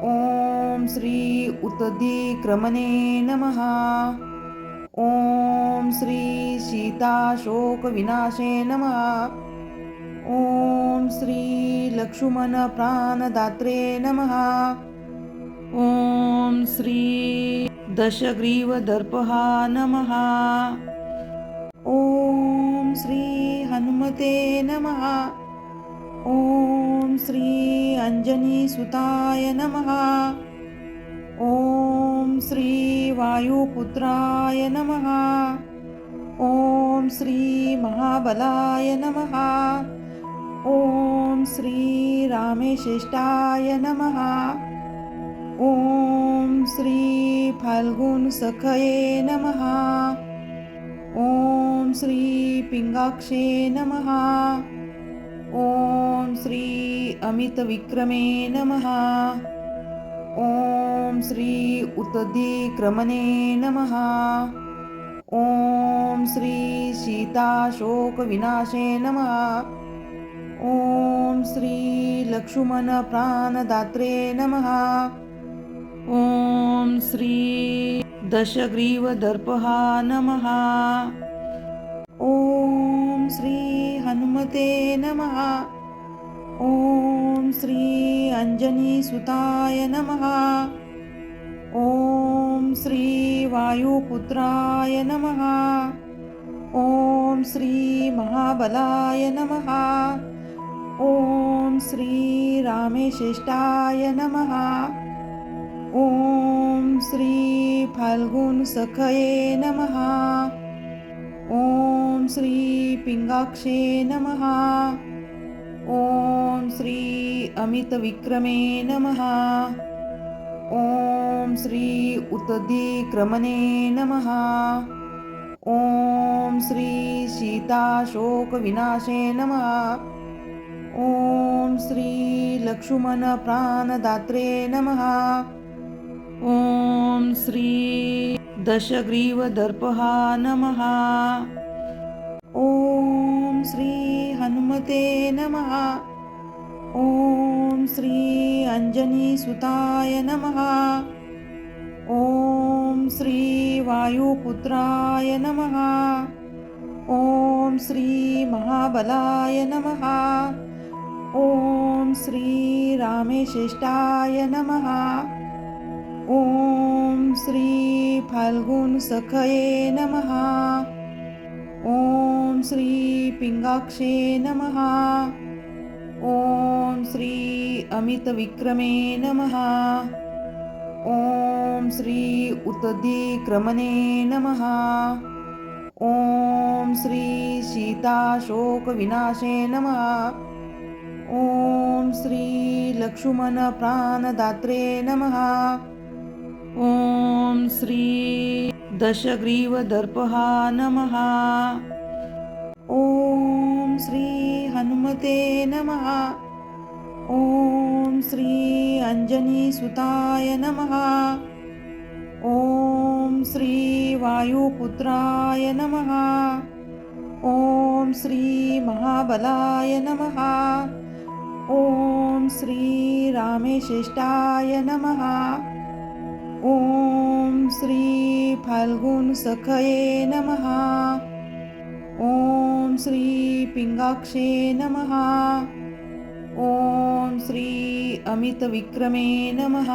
[SPEAKER 1] ॐ श्री उत्तदिक्रमणे नमः। ॐ श्री सीताशोकविनाशे नमः। ॐ श्री लक्ष्मणप्राणदात्रे नमः। ॐ श्री दशग्रीवदर्पः नमः। ॐ श्री हनुमते नमः। ॐ श्री अंजनीसुताय नमः। ॐ श्री वायुपुत्राय नमः। ॐ श्री महाबलाय नमः। ॐ श्री रामेश्रेष्ठाय नमः। ॐ श्री फाल्गुनसखये नमः। ॐ श्री पिंगाक्षे नमः। ॐ श्री अमितविक्रमे नमः। ॐ श्री उत्तदिक्रमणे नमः। ॐ श्री सीताशोकविनाशे नमः। ॐ श्री लक्ष्मणप्राणदात्रे नमः। ॐ श्री दशग्रीवदर्पः नमः। ॐ श्री हनुमते नमः। ॐ श्री अंजनीसुताय नमः। ॐ श्री वायुपुत्राय नमः। ॐ श्री महाबलाय नमः। ॐ श्री रामेश्रेष्ठाय नमः। ॐ श्री फाल्गुनसखये नमः। ॐ श्री पिंगाक्षे नमः। ॐ श्री अमितविक्रमे नमः। ॐ श्री उत्तदिक्रमणे नमः। ॐ श्री सीताशोकविनाशे नमः। ॐ श्री लक्ष्मणप्राणदात्रे नमः। ॐ श्री दशग्रीवदर्पः नमः। ॐ श्री हनुमते नमः। ॐ श्री अंजनीसुताय नमः। ॐ श्री वायुपुत्राय नमः। ॐ श्री महाबलाय नमः। ॐ श्री रामेश्रेष्ठाय नमः। ॐ श्री फाल्गुनसखये नमः। ॐ श्री पिंगाक्षे नमः। ॐ श्री अमितविक्रमे नमः। ॐ श्री उतदिक्रमणे नमः। ॐ श्री सीताशोकविनाशे नमः। ॐ श्री लक्ष्मणप्राणदात्रे नमः। ॐ श्री दशग्रीवदर्पहा नमः। ॐ श्री हनुमते नमः। ॐ श्री अंजनीसुताय नमः। ॐ श्री वायुपुत्राय नमः। ॐ श्री महाबलाय नमः। ॐ श्री रामेश्रेष्ठाय नमः। ॐ श्री फाल्गुनसखये नमः। ॐ श्री पिंगाक्षे नमः। ॐ श्री अमितविक्रमे नमः।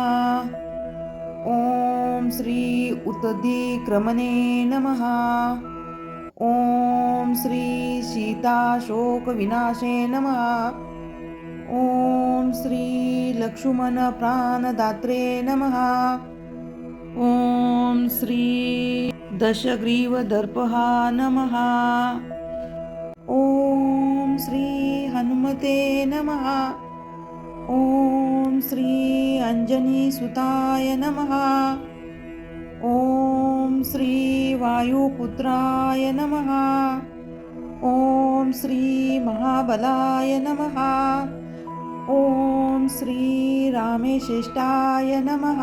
[SPEAKER 1] ॐ श्री उतदिक्रमणे नमः। ॐ श्री सीताशोकविनाशे नमः। ॐ श्री लक्ष्मणप्राणदात्रे नमः। ॐ श्री दशग्रीवदर्पहा नमः। ॐ श्री हनुमते नमः। ॐ श्री अंजनीसुताय नमः। ॐ श्री वायुपुत्राय नमः। ॐ श्री महाबलाय नमः। ॐ श्री रामेश्रेष्ठाय नमः।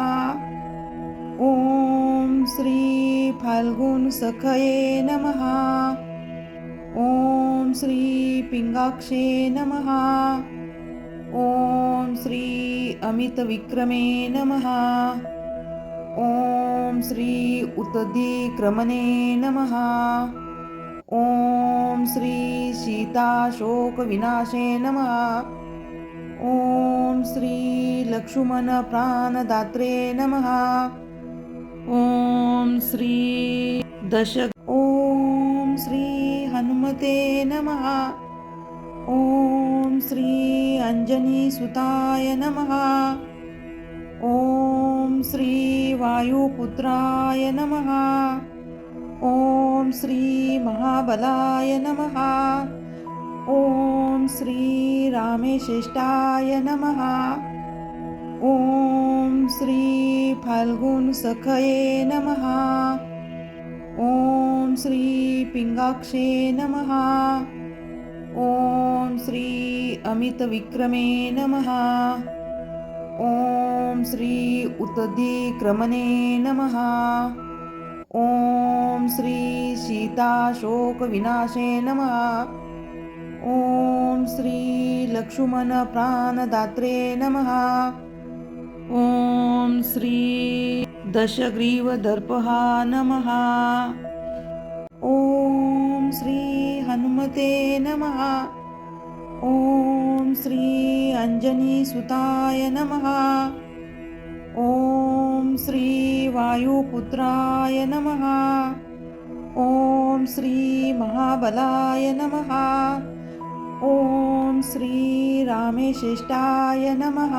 [SPEAKER 1] ॐ श्री फाल्गुनसखये नमः। ॐ श्री पिंगाक्षे नमः। ॐ श्री अमितविक्रमे नमः। ॐ श्री उतदिक्रमणे नमः। ॐ श्री सीताशोकविनाशे नमः। ॐ श्री लक्ष्मणप्राणदात्रे नमः। ॐ श्री ॐ श्री हनुमते नमः। ॐ श्री अंजनीसुताय नमः। ॐ श्री वायुपुत्राय नमः। ॐ श्री महाबलाय नमः। ॐ श्री रामेश्रेष्ठाय नमः। ॐ श्री फाल्गुनसखये नमः। ॐ श्री पिंगाक्षे नमः। ॐ श्री अमितविक्रमे नमः। ॐ श्री उतदिक्रमणे नमः। ॐ श्री सीताशोकविनाशे नमः। ॐ श्री लक्ष्मणप्राणदात्रे नमः। ॐ श्री दशग्रीवदर्पहा नमः। ॐ श्री हनुमते नमः। ॐ श्री अंजनीसुताय नमः। ॐ श्री वायुपुत्राय नमः। ॐ श्री महाबलाय नमः। ॐ श्री रामेश्रेष्ठाय नमः।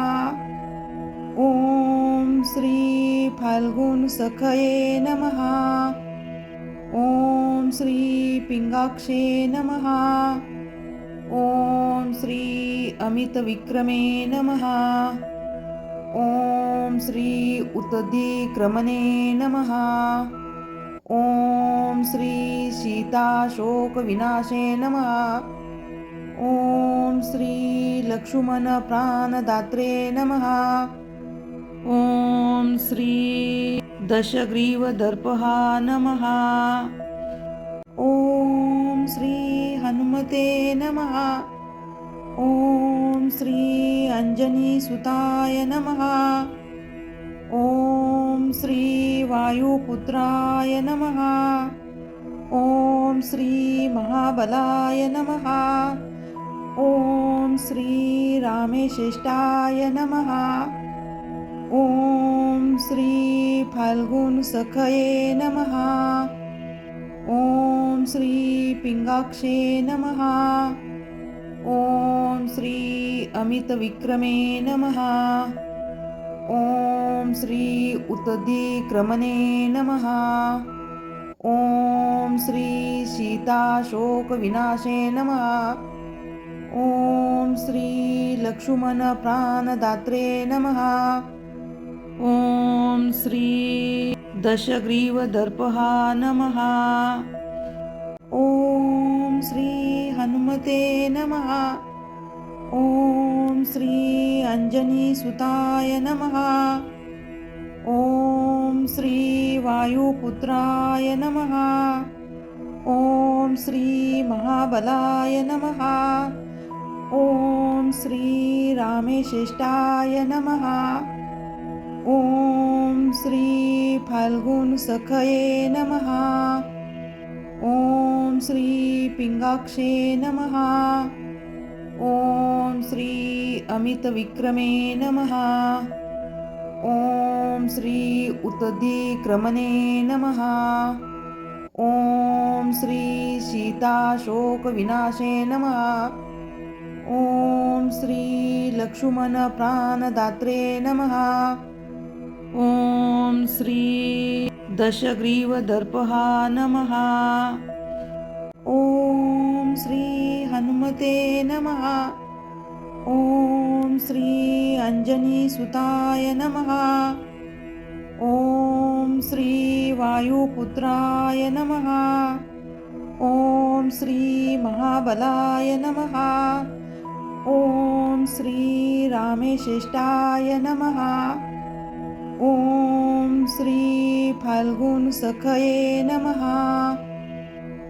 [SPEAKER 1] ॐ श्री फाल्गुनसखये नमः। ॐ श्री पिंगाक्षे नमः। ॐ श्री अमितविक्रमे नमः। ॐ श्री उतदिक्रमणे नमः। ॐ श्री सीताशोकविनाशे नमः। ॐ श्री लक्ष्मणप्राणदात्रे नमः। ॐ श्री दशग्रीवदर्पहा नमः। ॐ श्री हनुमते नमः। ॐ श्री अंजनीसुताय नमः। ॐ श्री वायुपुत्राय नमः। ॐ श्री महाबलाय नमः। ॐ श्री रामेश्रेष्ठाय नमः। ॐ श्री फाल्गुनसखये नमः। ॐ श्री पिंगाक्षे नमः। ॐ श्री अमितविक्रमे नमः। ॐ श्री उत्तरीक्रमणे नमः। ॐ श्री सीताशोकविनाशे नमः। ॐ श्री लक्ष्मणप्राणदात्रे नमः। ॐ श्री दशग्रीवदर्पहा नमः। ॐ श्री हनुमते नमः। ॐ श्री अंजनीसुताय नमः। ॐ श्री वायुपुत्राय नमः। ॐ श्री महाबलाय नमः। ॐ श्री रामेश्रेष्ठाय नमः। ॐ श्री फाल्गुनसखये नमः। ॐ श्री पिंगाक्षे नमः। ॐ श्री अमितविक्रमे नमः। ॐ श्री उत्तरीक्रमणे नमः। ॐ श्री सीताशोकविनाशे नमः। ॐ श्री लक्ष्मणप्राणदात्रे नमः। ॐ श्री दशग्रीवदर्पहा नमः। ॐ श्री हनुमते नमः। ॐ श्री अंजनीसुताय नमः। ॐ श्री वायुपुत्राय नमः। ॐ श्री महाबलाय नमः। ॐ श्री रामेश्रेष्ठाय नमः। ॐ श्री फाल्गुनसखये नमः।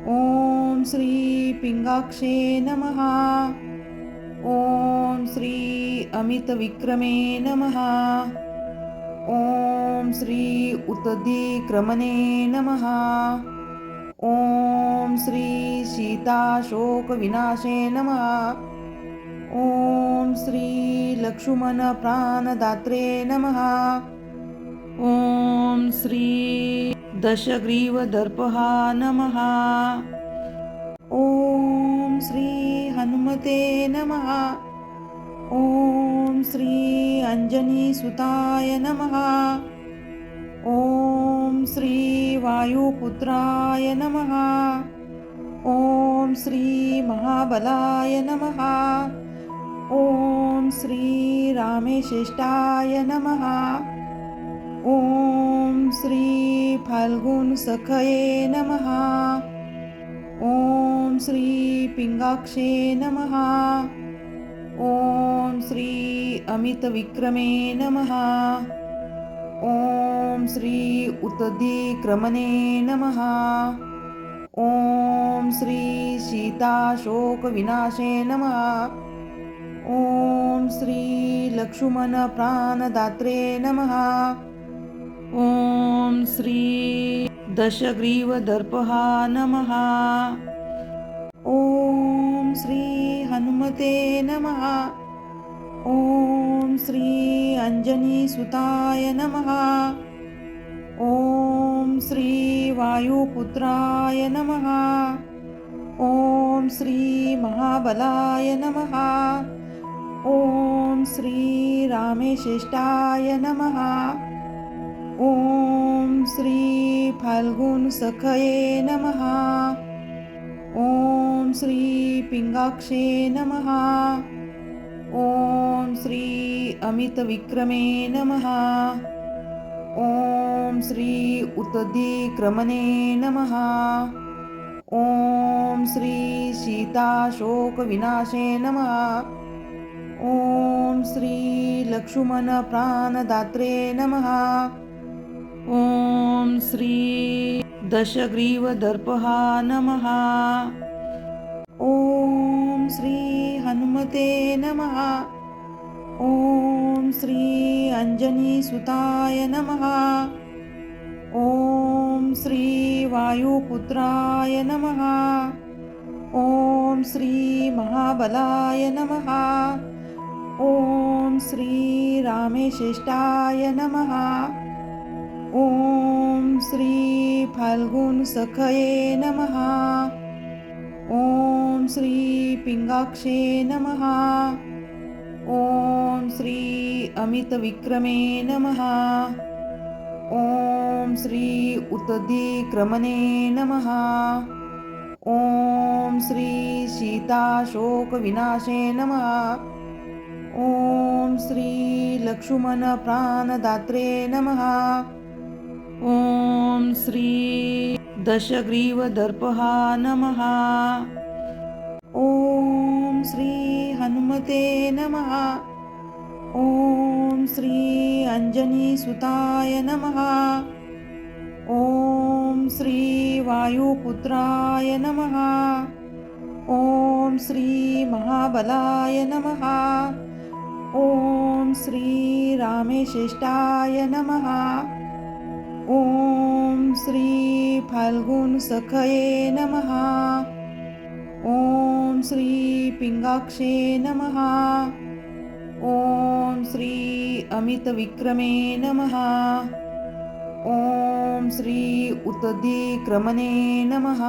[SPEAKER 1] ॐ श्री पिंगाक्षे नमः। ॐ श्री अमितविक्रमे नमः। ॐ श्री उत्तरीक्रमणे नमः। ॐ श्री सीताशोकविनाशे नमः। ॐ श्री लक्ष्मणप्राणदात्रे नमः। ॐ श्री दशग्रीवदर्पहा नमः। ॐ श्री हनुमते नमः। ॐ श्री अंजनीसुताय नमः। ॐ श्री वायुपुत्राय नमः। ॐ श्री महाबलाय नमः। ॐ श्री रामेश्रेष्ठाय नमः। ॐ श्री फाल्गुनसखये नमः। ॐ श्री पिंगाक्षे नमः। ॐ श्री अमितविक्रमे नमः। ॐ श्री उत्तरीक्रमणे नमः। ॐ श्री सीताशोकविनाशे नमः। ॐ श्री लक्ष्मणप्राणदात्रे नमः। ॐ श्री दशग्रीवदर्पहा नमः। ॐ श्री हनुमते नमः। ॐ श्री अंजनीसुताय नमः। ॐ श्री वायुपुत्राय नमः। ॐ श्री महाबलाय नमः। ॐ श्री रामेश्रेष्ठाय नमः। ॐ श्री फाल्गुनसखये नमः। ॐ श्री पिंगाक्षे नमः। ॐ श्री अमितविक्रमे नमः। ॐ श्री उत्तरीक्रमणे नमः। ॐ श्री सीताशोकविनाशे नमः। ॐ श्री लक्ष्मणप्राणदात्रे नमः। ॐ श्री दशग्रीवदर्पहा नमः। ॐ श्री हनुमते नमः। ॐ श्री अंजनीसुताय नमः। ॐ श्री वायुपुत्राय नमः। ॐ श्री महाबलाय नमः। ॐ श्री रामेश्रेष्ठाय नमः। ॐ श्री फाल्गुनसखये नमः। ॐ श्री पिंगाक्षे नमः। ॐ श्री अमितविक्रमे नमः। ॐ श्री उत्तधिक्रमणे नमः। ॐ श्री सीताशोकविनाशे नमः। ॐ श्री लक्ष्मणप्राणदात्रे नमः। ॐ श्री दशग्रीवदर्पः नमः। ॐ श्री हनुमते नमः। ॐ श्री अंजनीसुताय नमः। ॐ श्री वायुपुत्राय नमः। ॐ श्री महाबलाय नमः। ॐ श्री रामेश्रेष्ठाय नमः। ॐ श्री फाल्गुनसखये नमः। ॐ श्री पिंगाक्षे नमः। ॐ श्री अमितविक्रमे नमः। ॐ श्री उत्तधिक्रमणे नमः।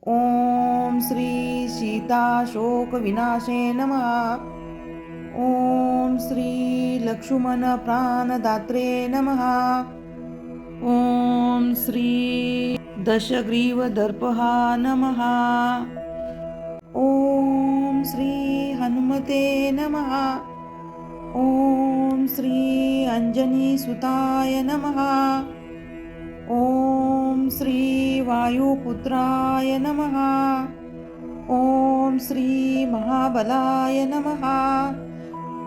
[SPEAKER 1] ॐ श्री सीताशोकविनाशे नमः। ॐ श्री लक्ष्मणप्राणदात्रे नमः। ॐ श्री दशग्रीवदर्पः नमः। ॐ श्री हनुमते नमः। ॐ श्री अंजनीसुताय नमः। ॐ श्री वायुपुत्राय नमः। ॐ श्री महाबलाय नमः।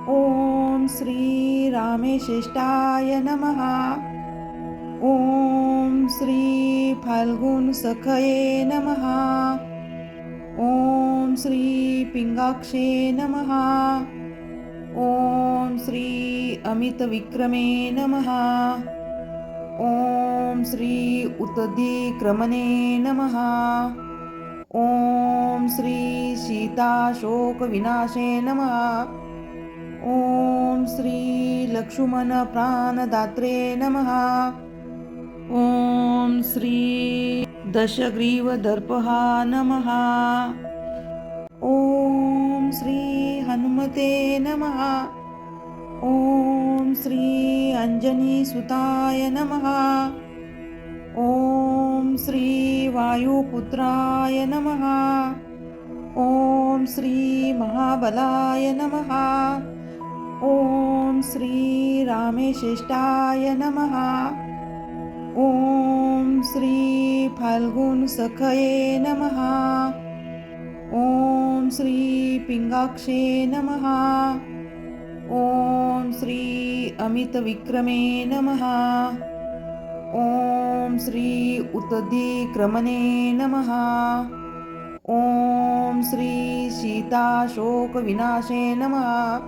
[SPEAKER 1] ॐ श्री रामेश्रेष्ठाय नमः। ॐ श्री फाल्गुनसखये नमः। ॐ श्री पिंगाक्षे नमः। ॐ श्री अमितविक्रमे नमः। ॐ श्री उत्तधिक्रमणे नमः। ॐ श्री सीताशोकविनाशे नमः। ॐ श्री लक्ष्मणप्राणदात्रे नमः। ॐ श्री दशग्रीवदर्पः नमः। ॐ श्री हनुमते नमः। ॐ श्री अंजनीसुताय नमः। ॐ श्री वायुपुत्राय नमः। ॐ श्री महाबलाय नमः। ॐ श्री रामेश्रेष्ठाय नमः। ॐ श्री फाल्गुनसखये नमः। ॐ श्री पिंगाक्षे नमः। ॐ श्री अमितविक्रमे नमः। ॐ श्री उत्तधिक्रमणे नमः। ॐ श्री सीताशोकविनाशे नमः।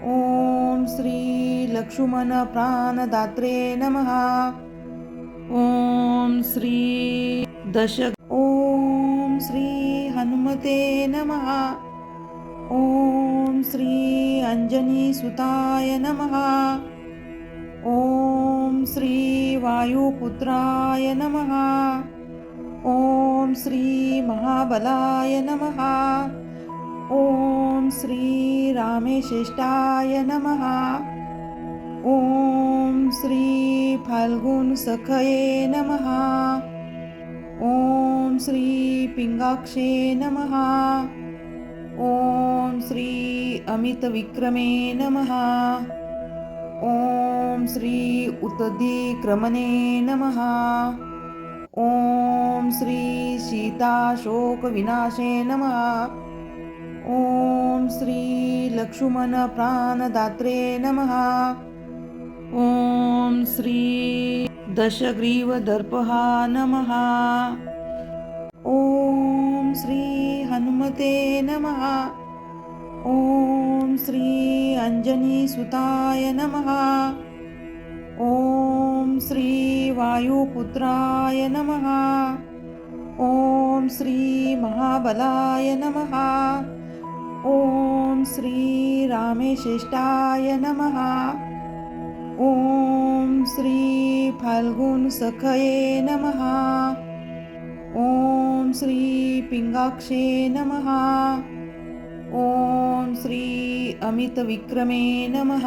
[SPEAKER 1] ॐ श्री लक्ष्मणप्राणदात्रे नमः। ॐ श्री ॐ श्री हनुमते नमः। ॐ श्री अंजनीसुताय नमः। ॐ श्री वायुपुत्राय नमः। ॐ श्री महाबलाय नमः। ॐ श्री रामेश्रेष्ठाय नमः। ॐ श्री फाल्गुनसखये नमः। ॐ श्री पिंगाक्षे नमः। ॐ श्री अमितविक्रमे नमः। ॐ श्री उत्तधिक्रमणे नमः। ॐ श्री सीताशोकविनाशे नमः। ॐ श्री लक्ष्मणप्राणदात्रे नमः। ॐ श्री दशग्रीवदर्पः नमः। ॐ श्री हनुमते नमः। ॐ श्री अंजनीसुताय नमः। ॐ श्री वायुपुत्राय नमः। ॐ श्री महाबलाय नमः। ॐ श्री रामेश्रेष्ठाय नमः। ॐ श्री फाल्गुनसखये नमः। ॐ श्री पिङ्गाक्षे नमः। ॐ श्री अमितविक्रमे नमः।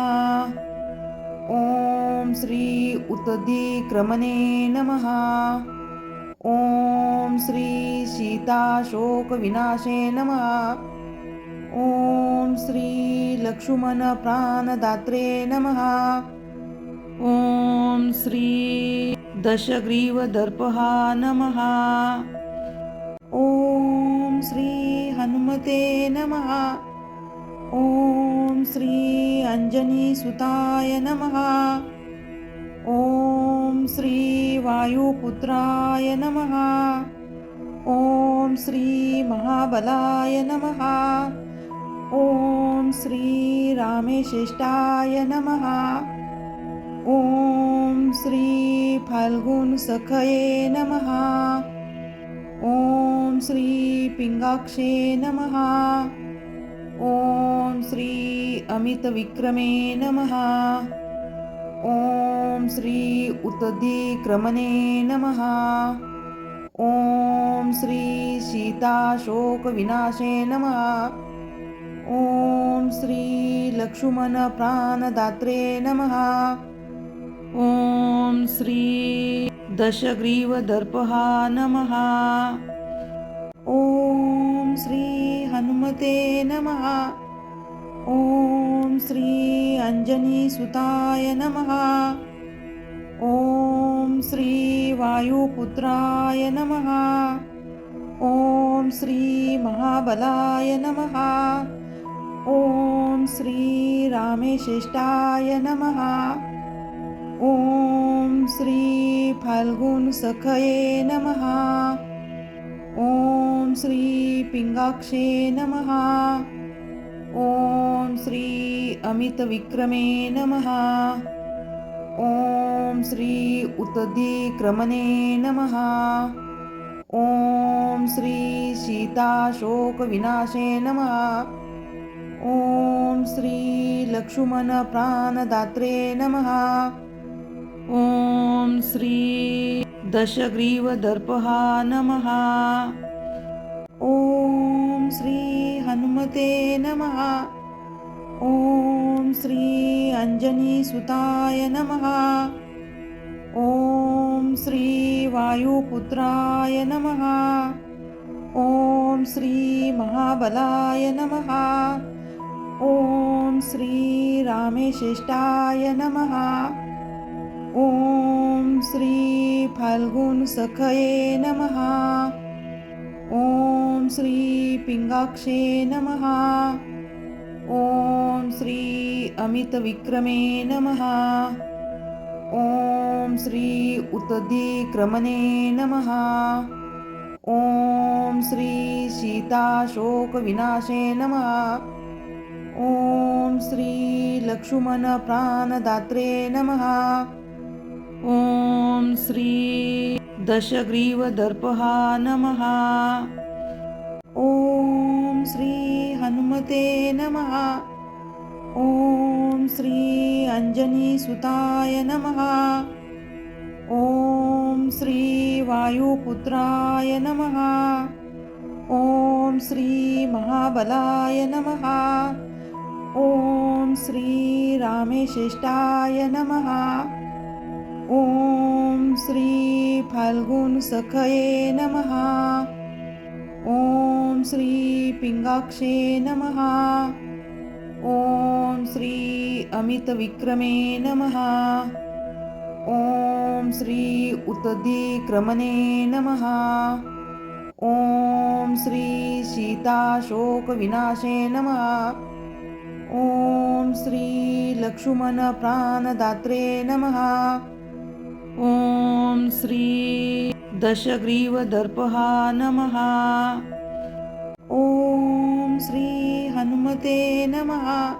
[SPEAKER 1] ॐ श्री उत्तधिक्रमणे नमः। ॐ श्री सीताशोकविनाशे नमः। ॐ श्री लक्ष्मणप्राणदात्रे नमः। ॐ श्री दशग्रीवदर्पः नमः। ॐ श्री हनुमते नमः। ॐ श्री अंजनीसुताय नमः। ॐ श्री वायुपुत्राय नमः। ॐ श्री महाबलाय नमः। ॐ श्री रामेश्रेष्ठाय नमः। ॐ श्री फाल्गुनसखये नमः। ॐ श्री पिङ्गाक्षे नमः। ॐ श्री अमितविक्रमे नमः। ॐ श्री उत्तधिक्रमणे नमः। ॐ श्री सीताशोकविनाशे नमः। ॐ श्री लक्ष्मणप्राणदात्रे नमः। ॐ श्री दशग्रीवदर्पः नमः। ॐ श्री हनुमते नमः। ॐ श्री अंजनीसुताय नमः। ॐ श्री वायुपुत्राय नमः। ॐ श्री महाबलाय नमः। ॐ श्री रामेश्रेष्ठाय नमः। ॐ श्री फाल्गुनसखये नमः। ॐ श्री पिङ्गाक्षे नमः। ॐ श्री अमितविक्रमे नमः। ॐ श्री उत्तधिक्रमणे नमः। ॐ श्री सीताशोकविनाशे नमः। ॐ श्री लक्ष्मणप्राणदात्रे नमः। ॐ श्री दशग्रीवदर्पः नमः। ॐ श्री हनुमते नमः। ॐ श्री अंजनीसुताय नमः। ॐ श्री वायुपुत्राय नमः। ॐ श्री महाबलाय नमः। ॐ श्री रामेश्रेष्ठाय नमः। ॐ श्री फाल्गुनसखये नमः। ॐ श्री पिङ्गाक्षे नमः। ॐ श्री अमितविक्रमे नमः। ॐ श्री उत्तधिक्रमणे नमः। ॐ श्री सीताशोकविनाशे नमः। ॐ श्री लक्ष्मणप्राणदात्रे नमः। ॐ श्री दशग्रीवदर्पः नमः। ॐ श्री हनुमते नमः। ॐ श्री अंजनीसुताय नमः। ॐ श्री वायुपुत्राय नमः। ॐ श्री महाबलाय नमः। ॐ श्री रामेश्रेष्ठाय नमः। ॐ श्री फाल्गुनसखये नमः। ॐ श्री पिङ्गाक्षे नमः। ॐ श्री अमितविक्रमे नमः। ॐ श्री उत्तधिक्रमणे नमः। ॐ श्री सीताशोकविनाशे नमः। ॐ श्री लक्ष्मणप्राणदात्रे नमः। ॐ श्री दशग्रीवदर्पः नमः। ॐ श्री हनुमते नमः।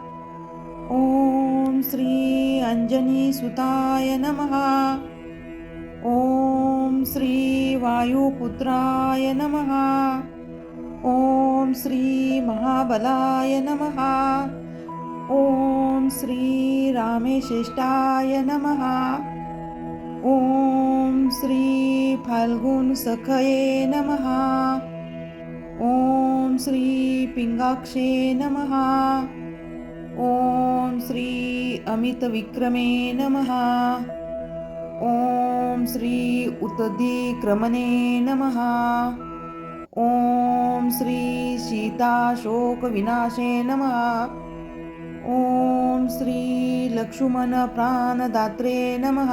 [SPEAKER 1] ॐ श्री अंजनीसुताय नमः। ॐ श्री वायुपुत्राय नमः। ॐ श्री महाबलाय नमः। ॐ श्री रामेश्रेष्ठाय नमः। ओम श्री फाल्गुन सखये नमः। ओम श्री पिंगाक्षे नमः। ओम श्री अमित विक्रमे नमः। ओम श्री उत्तदिक्रमणे नमः। ओम श्री सीताशोक विनाशे नमः। ओम श्री लक्ष्मण प्राणदात्रे नमः।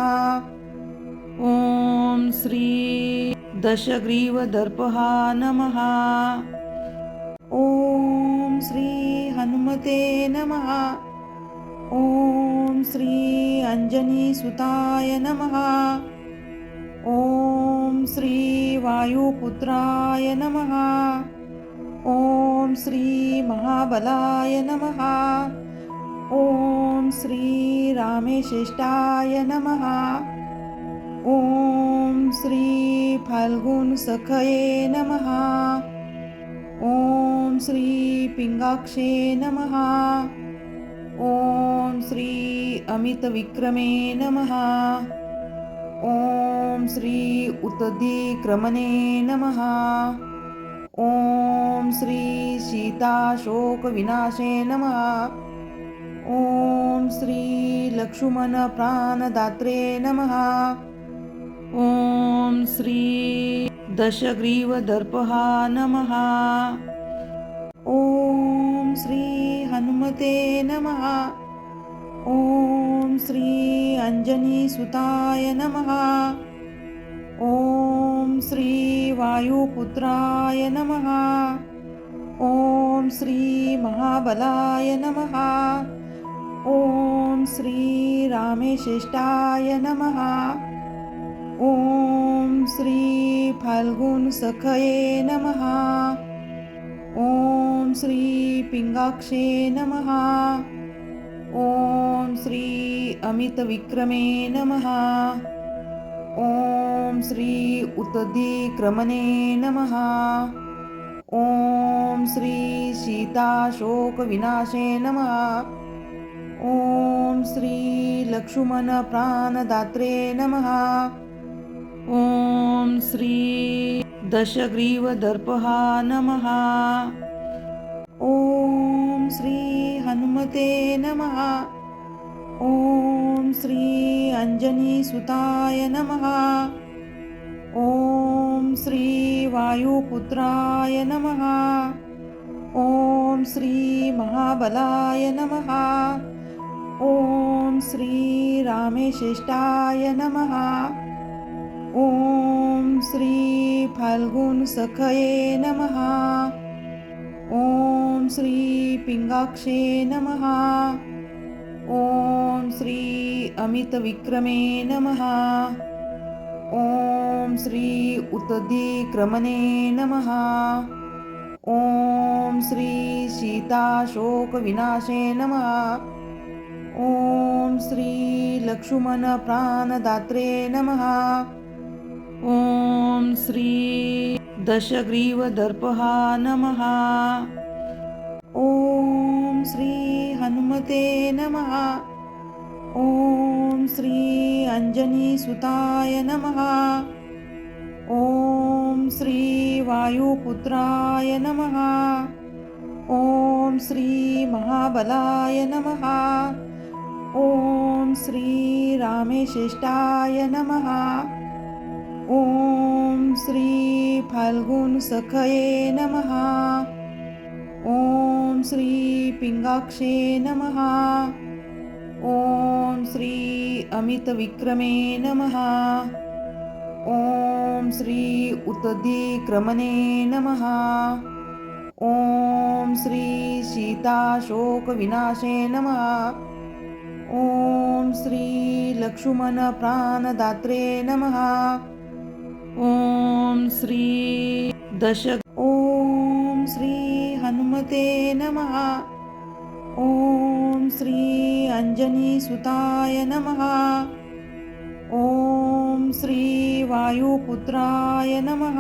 [SPEAKER 1] ओम श्री दशग्रीवदर्पहा नमः। ओम श्री हनुमते नमः। ओम श्री अंजनीसुताय नमः। ओम श्री वायुपुत्राय नमः। ओम श्री महाबलाय नमः। ओम श्री रामेश्रेष्ठाय नमः। ओम श्री फाल्गुन सखये नमः। ओम श्री पिंगाक्षे नमः। ओम श्री अमित विक्रमे नमः। ओम श्री उत्तदिक्रमणे नमः। ओम श्री सीताशोक विनाशे नमः। ओम श्री लक्ष्मण प्राणदात्रे नमः। ओम श्री दशग्रीवदर्पहा नमः। ओम श्री हनुमते नमः। ओम श्री अंजनीसुताय नमः। ओम श्री वायुपुत्राय नमः। ओम श्री महाबलाय नमः। ओम श्री रामेश्रेष्ठाय नमः। ओम श्री फाल्गुन सखये नमः। ओम श्री पिंगाक्षे नमः। ओम श्री अमित विक्रमे नमः। ओम श्री उत्तदिक्रमणे नमः। ओम श्री सीताशोक विनाशे नमः। ओम श्री लक्ष्मण प्राणदात्रे नमः। ओम श्री दशग्रीवदर्पहा नमः। ओम श्री हनुमते नमः। ओम श्री अंजनीसुताय नमः। ओम श्री वायुपुत्राय नमः। ओम श्री महाबलाय नमः। ओम श्री रामेश्रेष्ठाय नमः। ओम श्री फाल्गुन सखये नमः। ओम श्री पिंगाक्षे नमः। ओम श्री अमित विक्रमे नमः। ओम श्री उत्तदिक्रमणे नमः। ओम श्री सीताशोक विनाशे नमः। ओम श्री लक्ष्मण प्राणदात्रे नमः। ओम श्री दशग्रीवदर्पहा नमः। ओम श्री हनुमते नमः। ओम श्री अंजनीसुताय नमः। ओम श्री वायुपुत्राय नमः। ओम श्री महाबलाय नमः। ओम श्री रामेश्रेष्ठाय नमः। ओम श्री फाल्गुन सखये नमः। ओम श्री पिंगाक्षे नमः। ओम श्री अमित विक्रमे नमः। ओम श्री उत्तदिक्रमणे नमः। ओम श्री सीताशोक विनाशे नमः। ओम श्री लक्ष्मण प्राणदात्रे नमः। ओम श्री ओम श्री हनुमते नमः। ओम श्री अंजनीसुताय नमः। ओम श्री वायुपुत्राय नमः।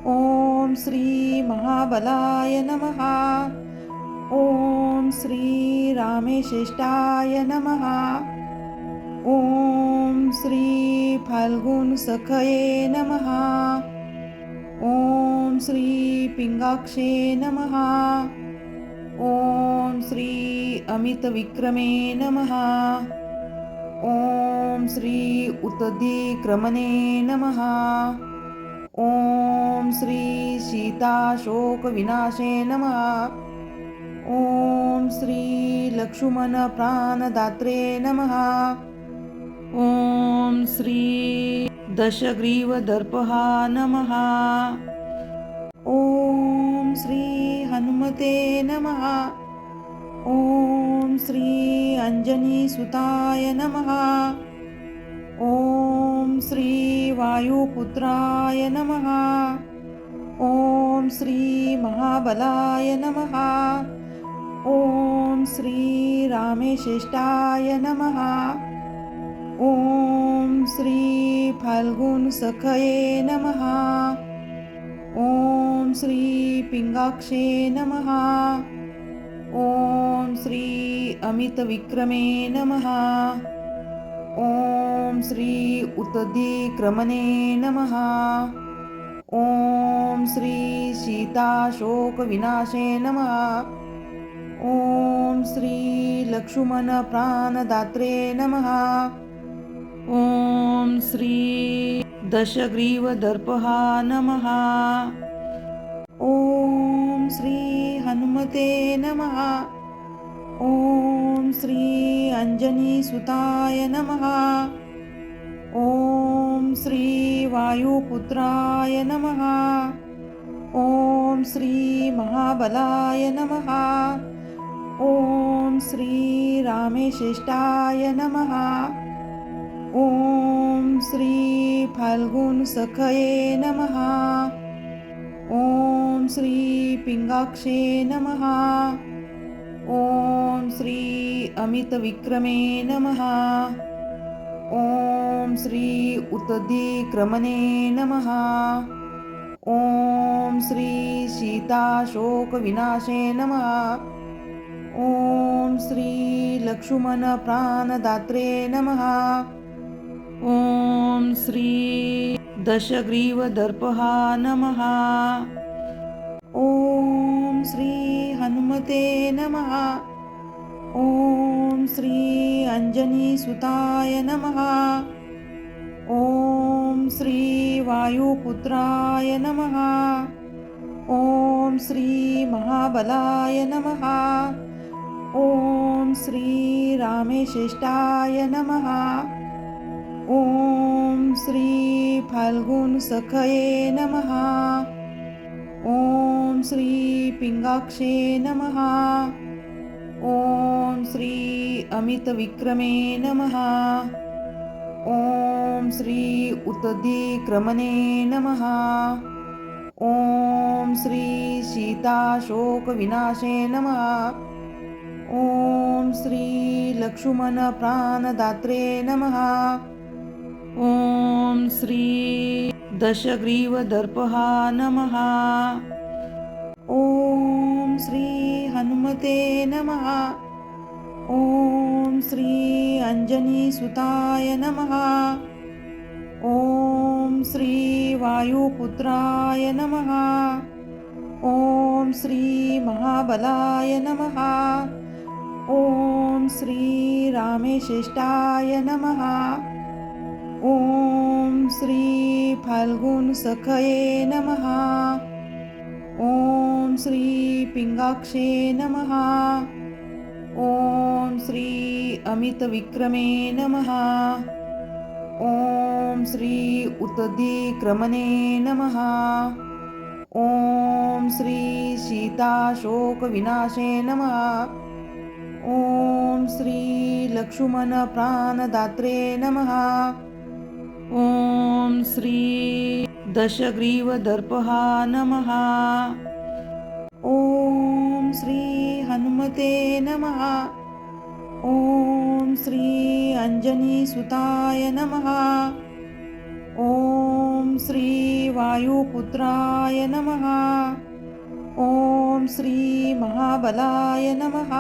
[SPEAKER 1] ओम श्री महाबलाय नमः। ओम श्री रामेश्रेष्ठाय नमः। ॐ श्री फाल्गुन सखये नमः। ॐ श्री पिंगाक्षे नमः। ॐ श्री अमितविक्रमे नमः। ॐ श्री उत्तधिक्रमणे नमः। ॐ श्री सीताशोकविनाशे नमः। ॐ श्री लक्ष्मणप्राणदात्रे नमः। ॐ श्री दशग्रीवदर्पः नमः। ॐ श्री हनुमते नमः। ॐ श्री अंजनीसुताय नमः। ॐ श्री वायुपुत्राय नमः। ॐ श्री महाबलाय नमः। ॐ श्री रामेश्रेष्ठाय नमः। ॐ श्री फाल्गुन सखये नमः। ॐ श्री पिंगाक्षे नमः। ॐ श्री अमितविक्रमे नमः। ॐ श्री उत्तधिक्रमणे नमः। ॐ श्री सीताशोकविनाशे नमः। ॐ श्री लक्ष्मणप्राणदात्रे नमः। ॐ श्री दशग्रीवदर्पः नमः। ॐ श्री हनुमते नमः। ॐ श्री अंजनीसुताय नमः। ॐ श्री वायुपुत्राय नमः। ॐ श्री महाबलाय नमः। ॐ श्री रामेश्रेष्ठाय नमः। ॐ श्री फाल्गुन सखये नमः। ॐ श्री पिंगाक्षे नमः। ॐ श्री अमितविक्रमे नमः। ॐ श्री उत्तधिक्रमणे नमः। ॐ श्री सीताशोकविनाशे नमः। ॐ श्री लक्ष्मणप्राणदात्रे नमः। ॐ श्री दशग्रीवदर्पः नमः। ॐ श्री हनुमते नमः। ॐ श्री अंजनीसुताय नमः। ॐ श्री वायुपुत्राय नमः। ॐ श्री महाबलाय नमः। ॐ श्री रामेश्रेष्ठाय नमः। ॐ श्री फाल्गुन सखये नमः। ॐ श्री पिंगाक्षे नमः। ॐ श्री अमितविक्रमे नमः। ॐ श्री उत्तधिक्रमणे नमः। ॐ श्री सीताशोकविनाशे नमः। ॐ श्री लक्ष्मणप्राणदात्रे नमः। ॐ श्री दशग्रीवदर्पः नमः। ॐ श्री हनुमते नमः। ॐ श्री अंजनीसुताय नमः। ॐ श्री वायुपुत्राय नमः। ॐ श्री महाबलाय नमः। ॐ श्री रामेश्रेष्ठाय नमः। ॐ श्री फाल्गुन सखये नमः। ॐ श्री पिंगाक्षे नमः। ॐ श्री अमितविक्रमे नमः। ॐ श्री उत्तधिक्रमणे नमः। ॐ श्री सीताशोकविनाशे नमः। ॐ श्री लक्ष्मणप्राणदात्रे नमः। ॐ श्री दशग्रीवदर्पः नमः। ॐ श्री हनुमते नमः। ॐ श्री अंजनीसुताय नमः। ॐ श्री वायुपुत्राय नमः। ॐ श्री महाबलाय नमः।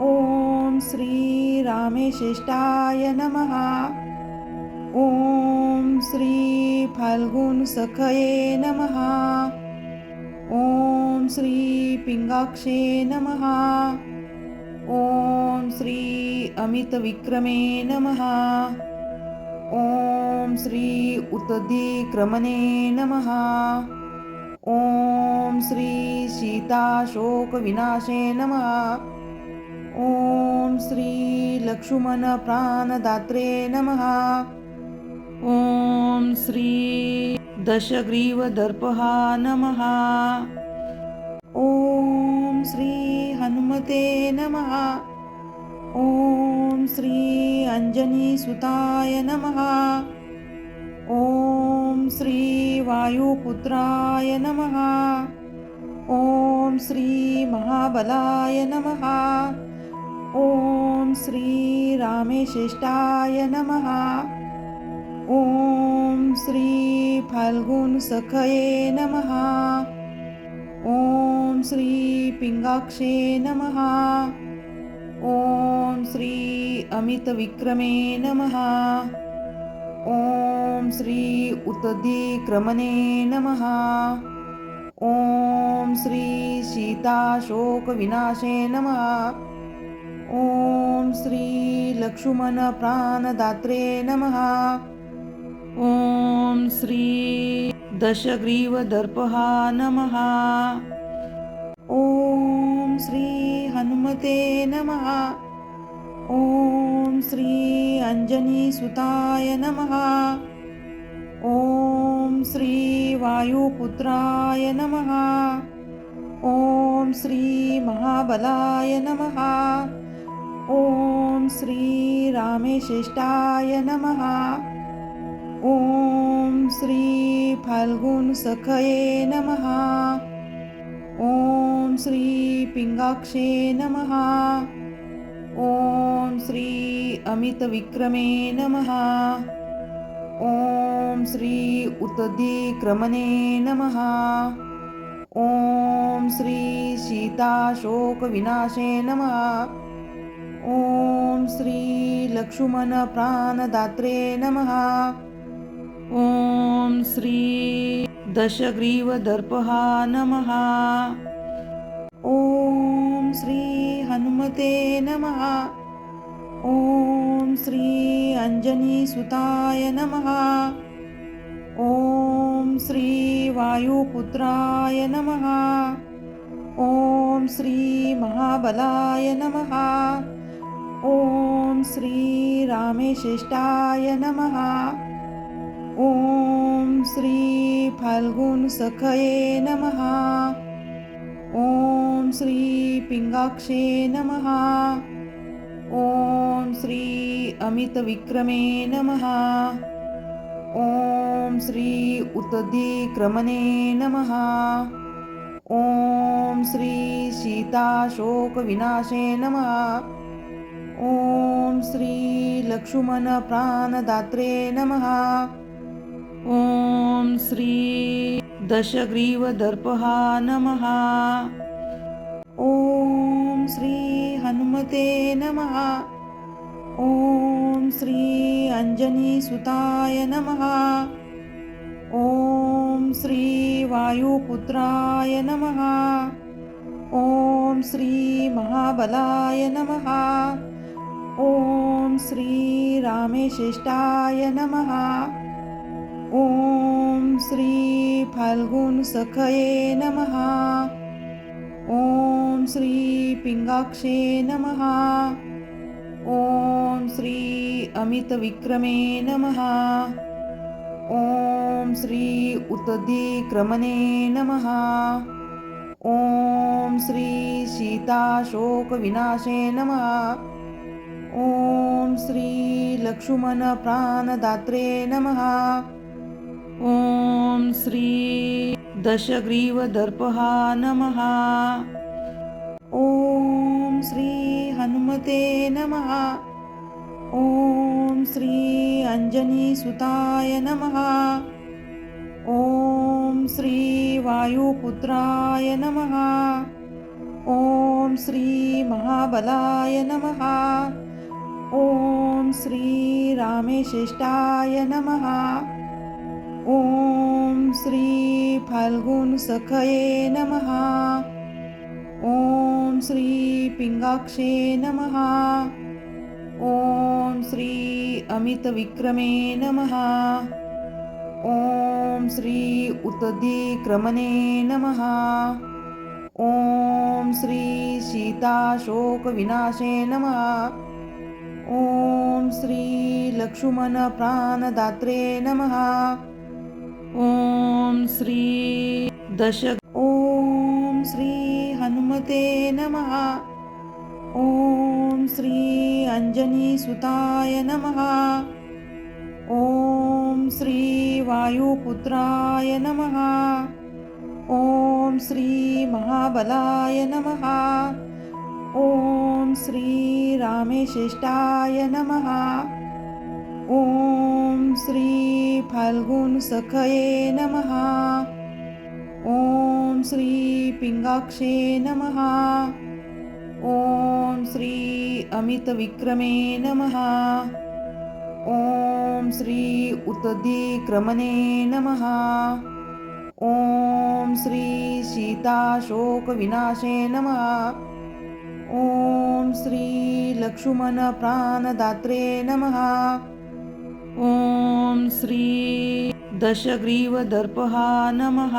[SPEAKER 1] ॐ श्री रामेशेष्टाय नमः। ॐ श्री फाल्गुनसखये नमः। ॐ श्री पिंगाक्षे नमः। ॐ श्री अमितविक्रमे नमः। ॐ श्री उत्तदिक्रमणे नमः। ॐ श्री सीताशोकविनाशे नमः। ॐ श्री लक्ष्मणप्राणदात्रे नमः। ॐ श्री दशग्रीवदर्पः नमः। ॐ श्री हनुमते नमः। ॐ श्री अंजनीसुताय नमः। ॐ श्री वायुपुत्राय नमः। ॐ श्री महाबलाय नमः। ॐ श्री रामेशेष्टाय नमः। ॐ श्री फाल्गुनसखये नमः। ॐ श्री पिंगाक्षे नमः। ॐ श्री अमितविक्रमे नमः। ॐ श्री उत्तदिक्रमणे नमः। ॐ श्री सीताशोकविनाशे नमः। ॐ श्री लक्ष्मणप्राणदात्रे नमः। ॐ श्री दशग्रीवदर्पः नमः। ॐ श्री हनुमते नमः। ॐ श्री अंजनीसुताय नमः। ॐ श्री वायुपुत्राय नमः। ॐ श्री महाबलाय नमः। ॐ श्री रामेशेष्टाय नमः। ॐ श्री फाल्गुनसखये नमः। ॐ श्री पिंगाक्षे नमः। ॐ श्री अमितविक्रमे नमः। ॐ श्री उत्तदिक्रमणे नमः। ॐ श्री सीताशोकविनाशे नमः। ॐ श्री लक्ष्मणप्राणदात्रे नमः। ॐ श्री दशग्रीवदर्पः नमः। ॐ श्री हनुमते नमः। ॐ श्री अंजनीसुताय नमः। ॐ श्री वायुपुत्राय नमः। ॐ श्री महाबलाय नमः। ॐ श्री रामेशेष्टाय नमः। ॐ श्री फाल्गुनसखये नमः। ॐ श्री पिंगाक्षे नमः। ॐ श्री अमितविक्रमे नमः। ॐ श्री उत्तदिक्रमणे नमः। ॐ श्री सीताशोकविनाशे नमः। ॐ श्री लक्ष्मणप्राणदात्रे नमः। ॐ श्री दशग्रीवदर्पः नमः। ॐ श्री हनुमते नमः। ॐ श्री अंजनीसुताय नमः। ॐ श्री वायुपुत्राय नमः। ॐ श्री महाबलाय नमः। ॐ श्री रामेशेष्टाय नमः। ॐ श्री फाल्गुनसखये नमः। ॐ श्री पिंगाक्षे नमः। ॐ श्री अमितविक्रमे नमः। ॐ श्री उत्तदिक्रमणे नमः। ॐ श्री सीताशोकविनाशे नमः। ॐ श्री लक्ष्मणप्राणदात्रे नमः। ॐ श्री दशग्रीवदर्पः नमः। ॐ श्री हनुमते नमः। ॐ श्री अंजनीसुताय नमः। ॐ श्री वायुपुत्राय नमः। ॐ श्री महाबलाय नमः। ओम श्री रामेश्रेष्ठाय नमः। ओम श्री फाल्गुन सखये नमः। ओम श्री पिंगाक्षे नमः। ओम श्री अमित विक्रमे नमः। ओम श्री उत्तदिक्रमणे नमः। ओम श्री सीताशोक विनाशे नमः। ओम श्री लक्ष्मण प्राणदात्रे नमः। ओम श्री ओम श्री हनुमते नमः। ओम श्री अंजनी सुताय नमः। ओम श्री वायुपुत्राय नमः। ओम श्री महाबलाय नमः। ओम श्री रामेश्रेष्ठाय नमः। ओम श्री फाल्गुन सखये नमः। ओम श्री पिंगाक्षे नमः। ओम श्री अमित विक्रमे नमः। ओम श्री उत्तदिक्रमणे नमः। ओम श्री सीताशोक विनाशे नमः। ओम श्री लक्ष्मण प्राणदात्रे नमः। ओम श्री दशग्रीवदर्पहा नमः।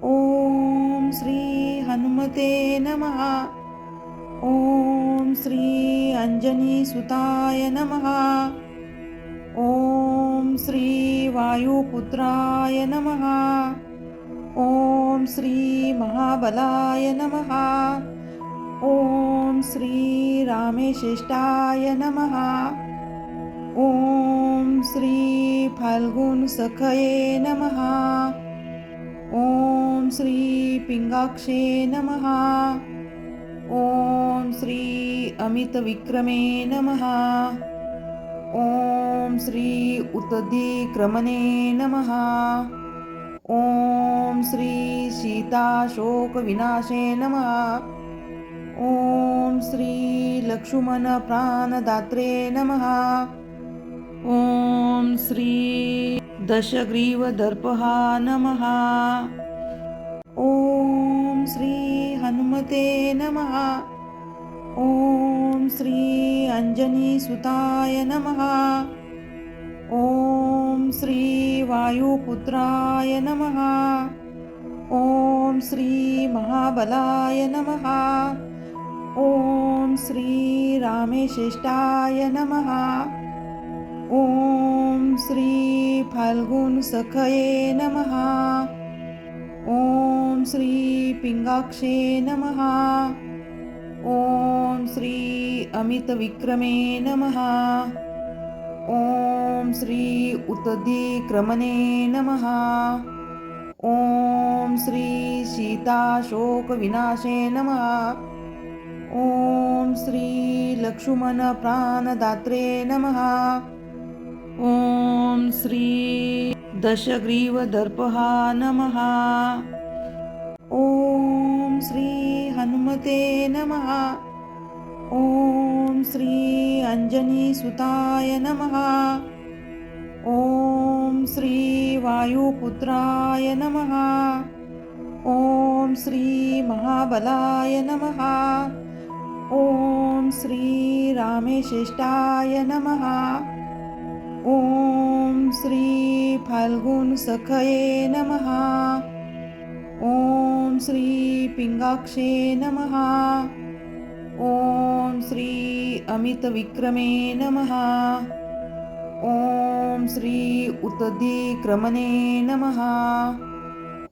[SPEAKER 1] ओम श्री हनुमते नमः। ओम श्री अंजनी सुताय नमः। ओम श्री वायुपुत्राय नमः। ओम श्री महाबलाय नमः। ओम श्री रामेश्रेष्ठाय नमः। ओम श्री फाल्गुन सखये नमः। ओम श्री पिंगाक्षे नमः। ओम श्री अमित विक्रमे नमः। ओम श्री उत्तदिक्रमणे नमः। ओम श्री सीताशोक विनाशे नमः। ओम श्री लक्ष्मण प्राणदात्रे नमः। ओम श्री दशग्रीवदर्पहा नमः। ओम श्री हनुमते नमः। ओम श्री अंजनी सुताय नमः। ओम श्री वायुपुत्राय नमः। ओम श्री महाबलाय नमः। ओम श्री रामेश्रेष्ठाय नमः। ओम श्री फाल्गुन सखये नमः। ओम श्री पिंगाक्षे नमः। ओम श्री अमित विक्रमे नमः। ओम श्री उत्तदिक्रमणे नमः। ओम श्री सीताशोक विनाशे नमः। ओम श्री लक्ष्मण प्राणदात्रे नमः। ओम श्री दशग्रीवदर्पहा नमः। ओम श्री हनुमते नमः। ओम श्री अंजनी सुताय नमः। ओम श्री वायुपुत्राय नमः। ओम श्री महाबलाय नमः। ओम श्री रामेश्रेष्ठाय नमः। ओम श्री फाल्गुन सखये नमः। ओम श्री पिंगाक्षे नमः। ओम श्री अमित विक्रमे नमः। ओम श्री उत्तदिक्रमणे नमः।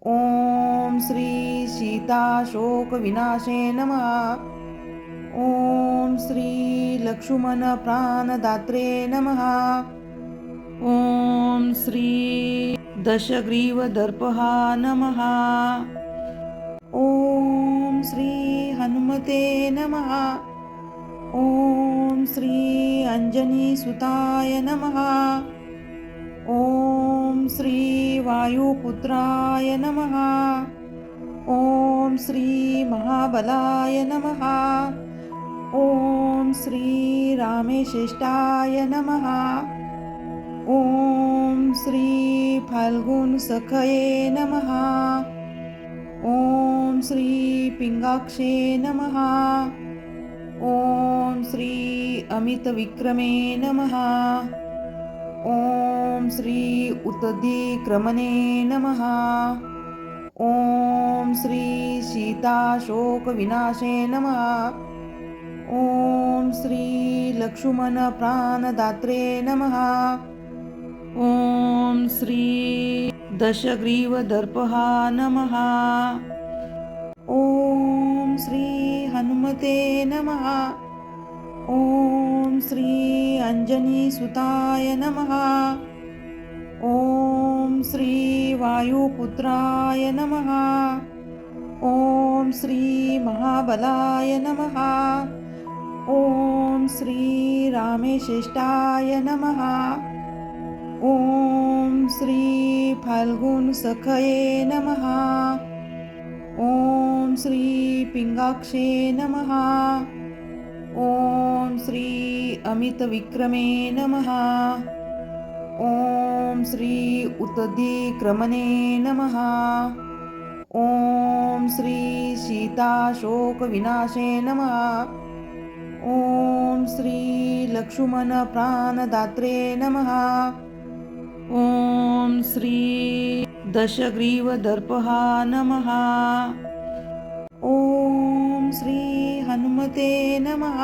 [SPEAKER 1] ओम श्री सीताशोक विनाशे नमः। ओम श्री लक्ष्मण प्राणदात्रे नमः। ओम श्री दशग्रीवदर्पहा नमः। ओम श्री हनुमते नमः। ओम श्री अंजनी सुताय नमः। ओम श्री वायुपुत्राय नमः। ओम श्री महाबलाय नमः। ओम श्री रामेश्रेष्ठाय नमः। ओम श्री फाल्गुन सखये नमः। ओम श्री पिंगाक्षे नमः। ओम श्री अमित विक्रमे नमः। ओम श्री उत्तदिक्रमणे नमः। ओम श्री सीताशोक विनाशे नमः। ओम श्री लक्ष्मण प्राणदात्रे नमः। ओम श्री दशग्रीवदर्पहा नमः। ओम श्री हनुमते नमः। ओम श्री अंजनीसुताय नमः। ओम श्री वायुपुत्राय नमः। ओम श्री महाबलाय नमः। ओम श्री रामेश्रेष्ठाय नमः। ओम श्री फाल्गुन सखये नमः। ओम श्री पिंगाक्षे नमः। ओम श्री अमित विक्रमे नमः। ओम श्री उत्तदिक्रमणे नमः। ओम श्री सीताशोक विनाशे नमः। ओम श्री लक्ष्मण प्राणदात्रे नमः। ओम श्री दशग्रीवदर्पहा नमः। ओम श्री हनुमते नमः।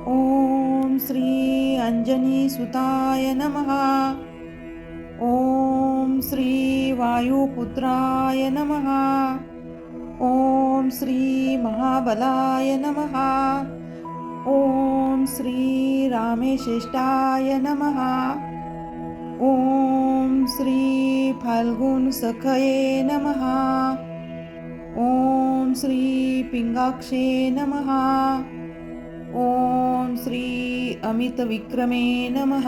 [SPEAKER 1] ओम श्री अंजनीसुताय नमः। ओम श्री वायुपुत्राय नमः। ओम श्री महाबलाय नमः। ओम श्री रामेश्रेष्ठाय नमः। ओम श्री फाल्गुन सखये नमः। ओम श्री पिंगाक्षे नमः। ओम श्री अमित विक्रमे नमः।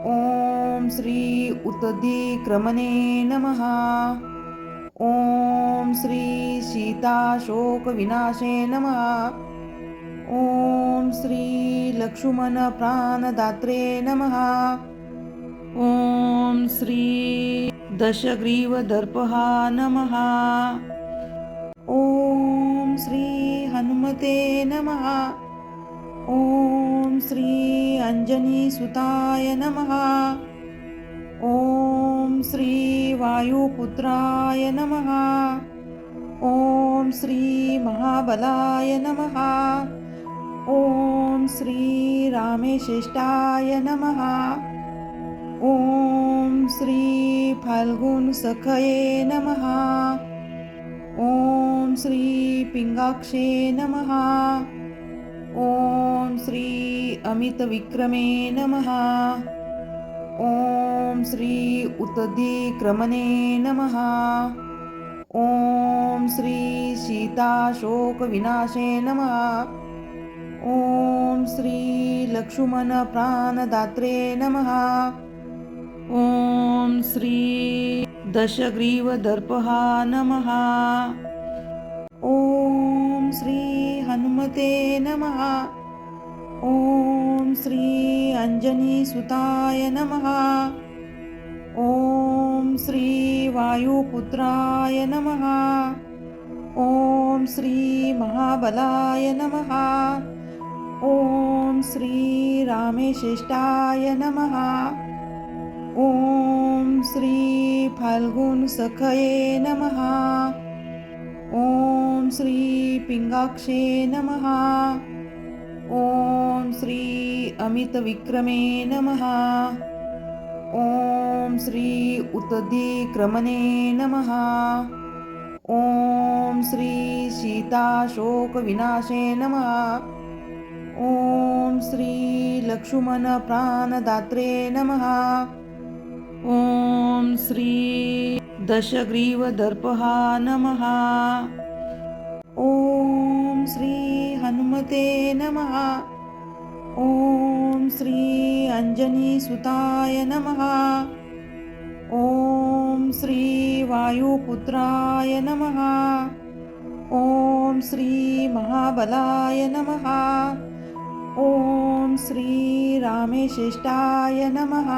[SPEAKER 1] ओम श्री उत्तदिक्रमणे नमः। ओम श्री सीताशोक विनाशे नमः। ओम श्री लक्ष्मण प्राणदात्रे नमः। ओम श्री दशग्रीवदर्पहा नमः। ओम श्री हनुमते नमः। ओम श्री अंजनीसुताय नमः। ओम श्री वायुपुत्राय नमः। ओम श्री महाबलाय नमः। ओम श्री रामेश्रेष्ठाय नमः। ओम श्री फाल्गुन सखये नमः। ओम श्री पिंगाक्षे नमः। ओम श्री अमित विक्रमे नमः। ओम श्री उत्तदिक्रमणे नमः। ओम श्री सीताशोक विनाशे नमः। ओम श्री लक्ष्मण प्राणदात्रे नमः। ओम श्री दशग्रीवदर्पहा नमः। ओम श्री हनुमते नमः। ओम श्री अंजनीसुताय नमः। ओम श्री वायुपुत्राय नमः। ओम श्री महाबलाय नमः। ओम श्री रामेश्रेष्ठाय नमः। ओम श्री फाल्गुन सखये नमः। ओम श्री पिंगाक्षे नमः। ओम श्री अमित विक्रमे नमः। ओम श्री उत्तदिक्रमणे नमः। ओम श्री सीताशोक विनाशे नमः। ओम श्री लक्ष्मण प्राणदात्रे नमः। ओम श्री दशग्रीवदर्पहा नमः। ओम श्री हनुमते नमः। ओम श्री अंजनीसुताय नमः। ओम श्री वायुपुत्राय नमः। श्री महाबलाय नमः। ओम श्री रामेशिष्टाय नमः।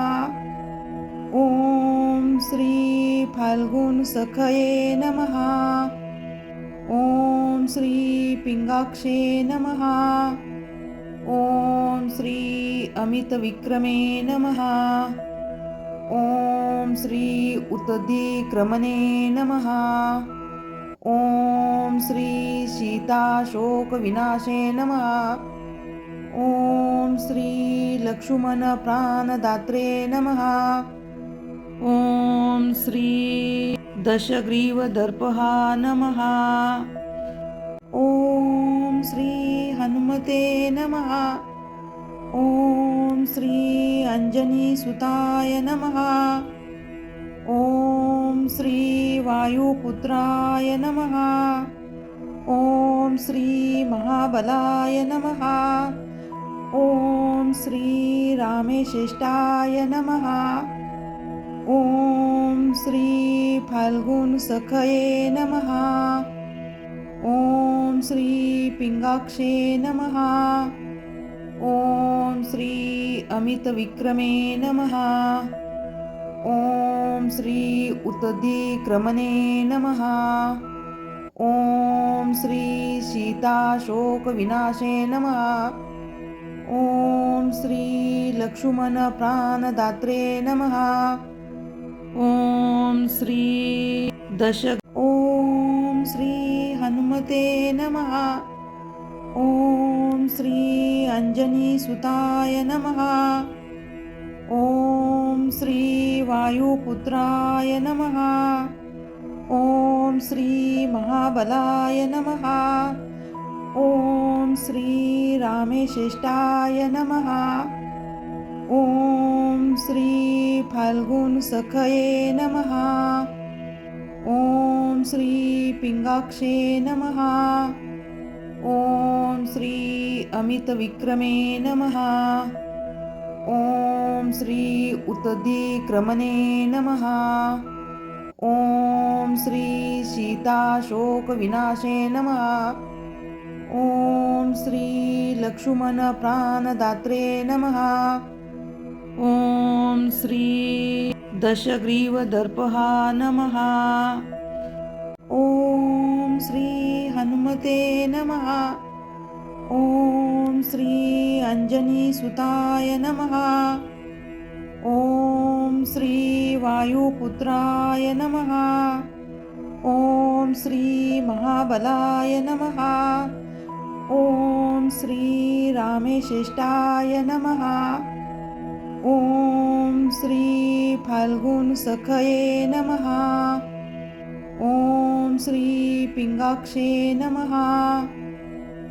[SPEAKER 1] ओम श्री फाल्गुन सखये नमः। ओम श्री पिंगाक्षे नमः। ओम श्री अमित विक्रमे नमः। ओम श्री उत्दिक्रमणे नमः। ओम श्री सीताशोक विनाशे नमः। ओम श्री लक्ष्मण प्राणदात्रे नमः। ओम श्री दशग्रीव दर्पहा नमः। ओम श्री हनुमते नमः। ओम श्री अंजनी सुताय नमः। ओम श्री वायुपुत्राय नमः। ओम श्री महाबलाय नमः। ओम श्री रामेशिष्टाय नमः। ओम श्री फाल्गुन सखये नमः। ओम श्री पिंगाक्षे नमः। ओम श्री अमित विक्रमे नमः। ओम श्री उत्दिक्रमणे नमः। ओम श्री सीताशोक विनाशे नमः। ओम श्री लक्ष्मण प्राणदात्रे नमः। ओम श्री ओम श्री हनुमते नमः। ओम श्री अंजनी सुताय नमः। ओम श्री वायुपुत्राय नमः। ओम श्री महाबलाय नमः। ओम श्री रामेशिष्टाय नमः। ओम श्री फाल्गुन सखये नमः। ओम श्री पिंगाक्षे नमः। ओम श्री अमित विक्रमे नमः। ओम श्री उत्दिक्रमणे नमः। ओम श्री सीताशोक विनाशे नमः। ओम श्री लक्ष्मण प्राणदात्रे नमः। ओम श्री दशग्रीव दर्पहा नमः। ओम श्री हनुमते नमः। ओम श्री अंजनी सुताय नमः। ओम श्री वायुपुत्राय नमः। ओम श्री महाबलाय नमः। ओम श्री रामेशिष्टाय नमः। ओम श्री फाल्गुन सखये नमः। ओम श्री पिंगाक्षे नमः।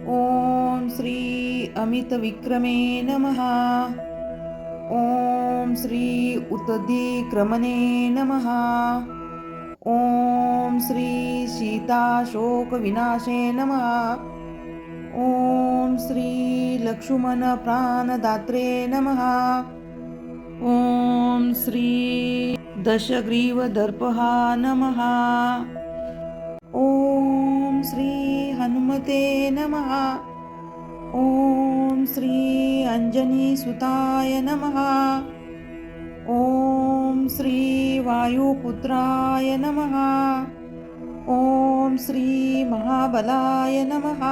[SPEAKER 1] ओम श्री अमित विक्रमे नमः। ओम श्री उत्दिक्रमणे नमः। ओम श्री सीताशोक विनाशे नमः। ओम श्री लक्ष्मण प्राणदात्रे नमः। ओम श्री दशग्रीव दर्पहा नमः। ओम श्री हनुमते नमः। ओम श्री अंजनी सुताय नमः। ओम श्री वायुपुत्राय नमः। ओम श्री महाबलाय नमः।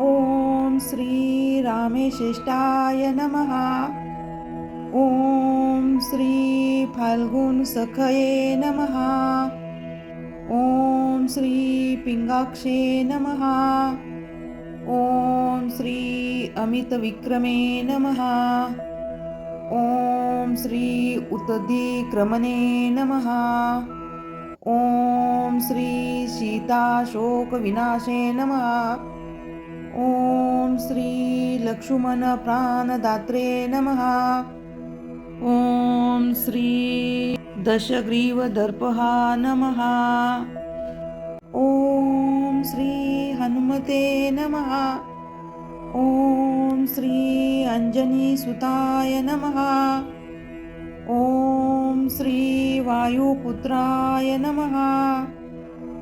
[SPEAKER 1] ओम श्री रामेशिष्टाय नमः। ओम श्री फाल्गुन सखये नमः। ओम श्री पिंगाक्षे नमः। ओम श्री अमित विक्रमे नमः। ओम श्री उत्दिक्रमणे नमः। ओम श्री सीताशोक विनाशे नमः। ओम श्री लक्ष्मण प्राणदात्रे नमः। ओम श्री दशग्रीव दर्पहा नमः। ओम श्री हनुमते नमः। ओम श्री अंजनी सुताय नमः। ओम श्री वायुपुत्राय नमः।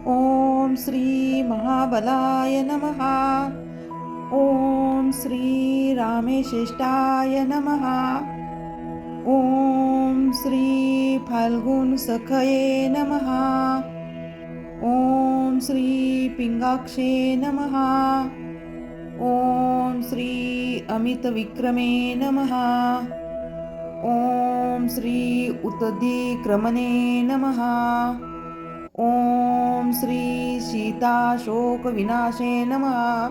[SPEAKER 1] ओम श्री महाबलाय नमः। ओम श्री रामेशेष्टाय नमः। ओम श्री फाल्गुन सखये नमः। ओम श्री पिंगाक्षे नमः। ओम श्री अमित विक्रमे नमः। ओम श्री उत्दिक्रमणे नमः। ओम श्री सीताशोक विनाशे नमः।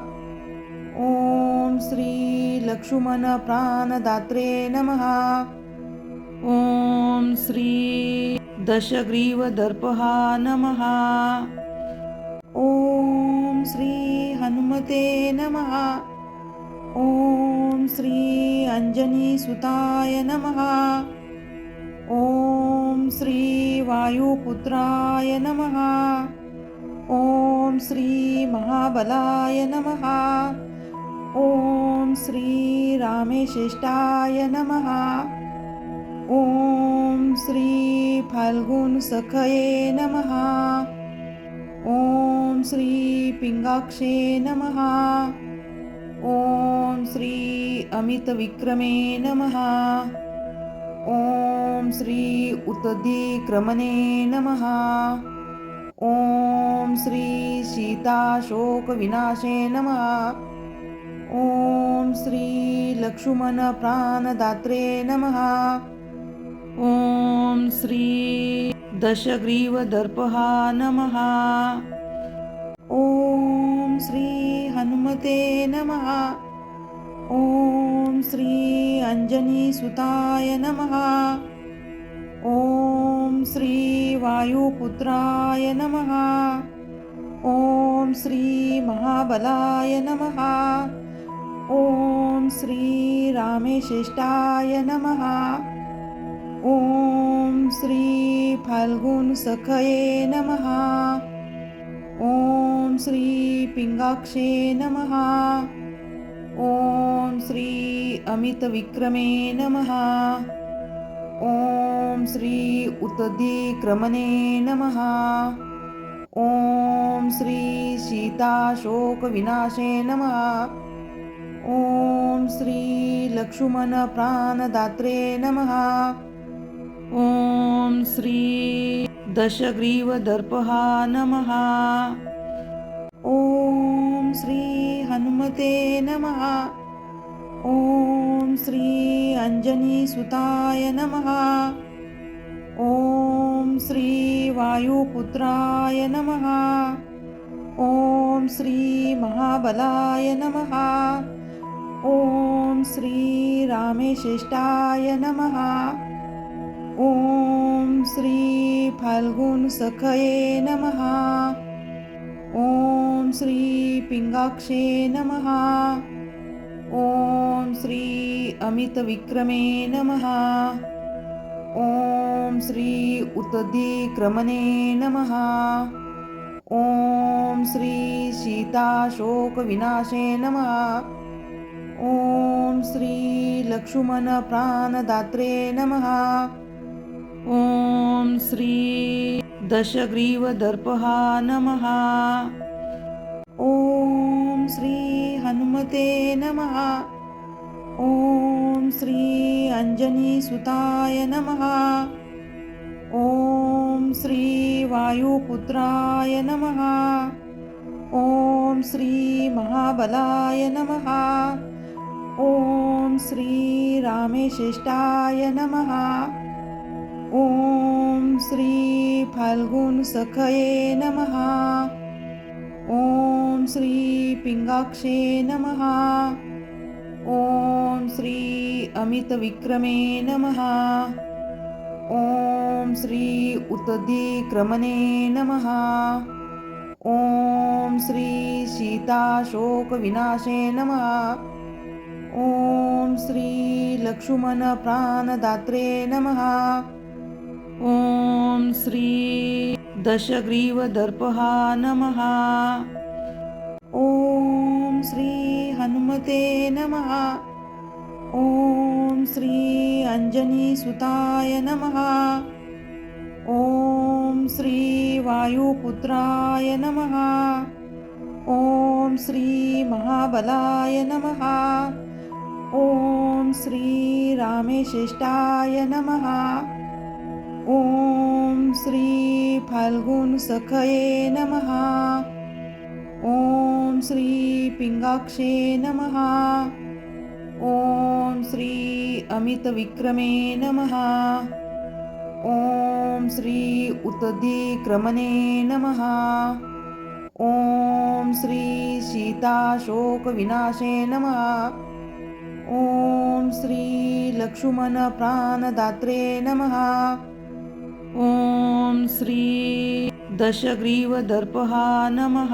[SPEAKER 1] ओम श्री लक्ष्मण प्राणदात्रे नमः। ओम श्री दशग्रीव दर्पहा नमः। ओम श्री हनुमते नमः। ओम श्री अंजनी सुताय नमः। ओम श्री वायुपुत्राय नमः। ओम श्री महाबलाय नमः। ओम श्री रामेशेष्टाय नमः। ओम श्री फाल्गुन सखये नमः। ओम श्री पिंगाक्षे नमः। ओम श्री अमित विक्रमे नमः। ओम श्री उत्दिक्रमणे नमः। ओम श्री सीताशोक विनाशे नमः। ओम श्री लक्ष्मण प्राणदात्रे नमः। ओम श्री दशग्रीव दर्पहा नमः। ओम श्री हनुमते नमः। ओम श्री अंजनी सुताय नमः। ओम श्री वायुपुत्राय नमः। ओम श्री महाबलाय नमः। ओम श्री रामेशेष्टाय नमः। ओम श्री फाल्गुन सखये नमः। ओम श्री पिंगाक्षे नमः। ओम श्री अमित विक्रमे नमः। ओम श्री उत्दिक्रमणे नमः। ओम श्री सीताशोक विनाशे नमः। ओम श्री लक्ष्मण प्राणदात्रे नमः। ओम श्री दशग्रीव दर्पहा नमः। ओम श्री हनुमते नमः। ओम श्री अंजनी सुताय नमः। ओम श्री वायुपुत्राय नमः। ओम श्री महाबलाय नमः। ओम श्री रामेशेष्टाय नमः। ओम श्री फाल्गुन सखये नमः। ओम श्री पिंगाक्षे नमः। ओम श्री अमित विक्रमे नमः। ओम श्री उत्दिक्रमणे नमः। ओम श्री सीताशोक विनाशे नमः। ओम श्री लक्ष्मण प्राणदात्रे नमः। ओम श्री दशग्रीव दर्पहा नमः। ओम श्री हनुमते नमः। ओम श्री अंजनी सुताय नमः। ओम श्री वायुपुत्राय नमः। ओम श्री महाबलाय नमः। ओम श्री रामेशेष्टाय नमः। ओम श्री फाल्गुन सखये नमः। ओम श्री पिंगाक्षे नमः। ओम श्री अमित विक्रमे नमः। ओम श्री उत्दिक्रमणे नमः। ओम श्री सीताशोक विनाशे नमः। ओम श्री लक्ष्मण प्राणदात्रे नमः। ओम श्री दशग्रीव दर्पहा नमः। ओम श्री हनुमते नमः। ओम श्री अंजनी सुताय नमः। ॐ श्री वायुपुत्राय नमः। ॐ श्री महाबलाय नमः। ॐ श्री रामेश्रेष्ठाय नमः। ॐ श्री फाल्गुनसखये नमः। ॐ श्री पिंगाक्षे नमः। ॐ श्री अमितविक्रमे नमः। ॐ श्री उत्तधिक्रमणे नमः। ॐ श्री सीताशोकविनाशे नमः। ॐ श्री लक्ष्मणप्राणदात्रे नमः। ॐ श्री दशग्रीवदर्पहा नमः।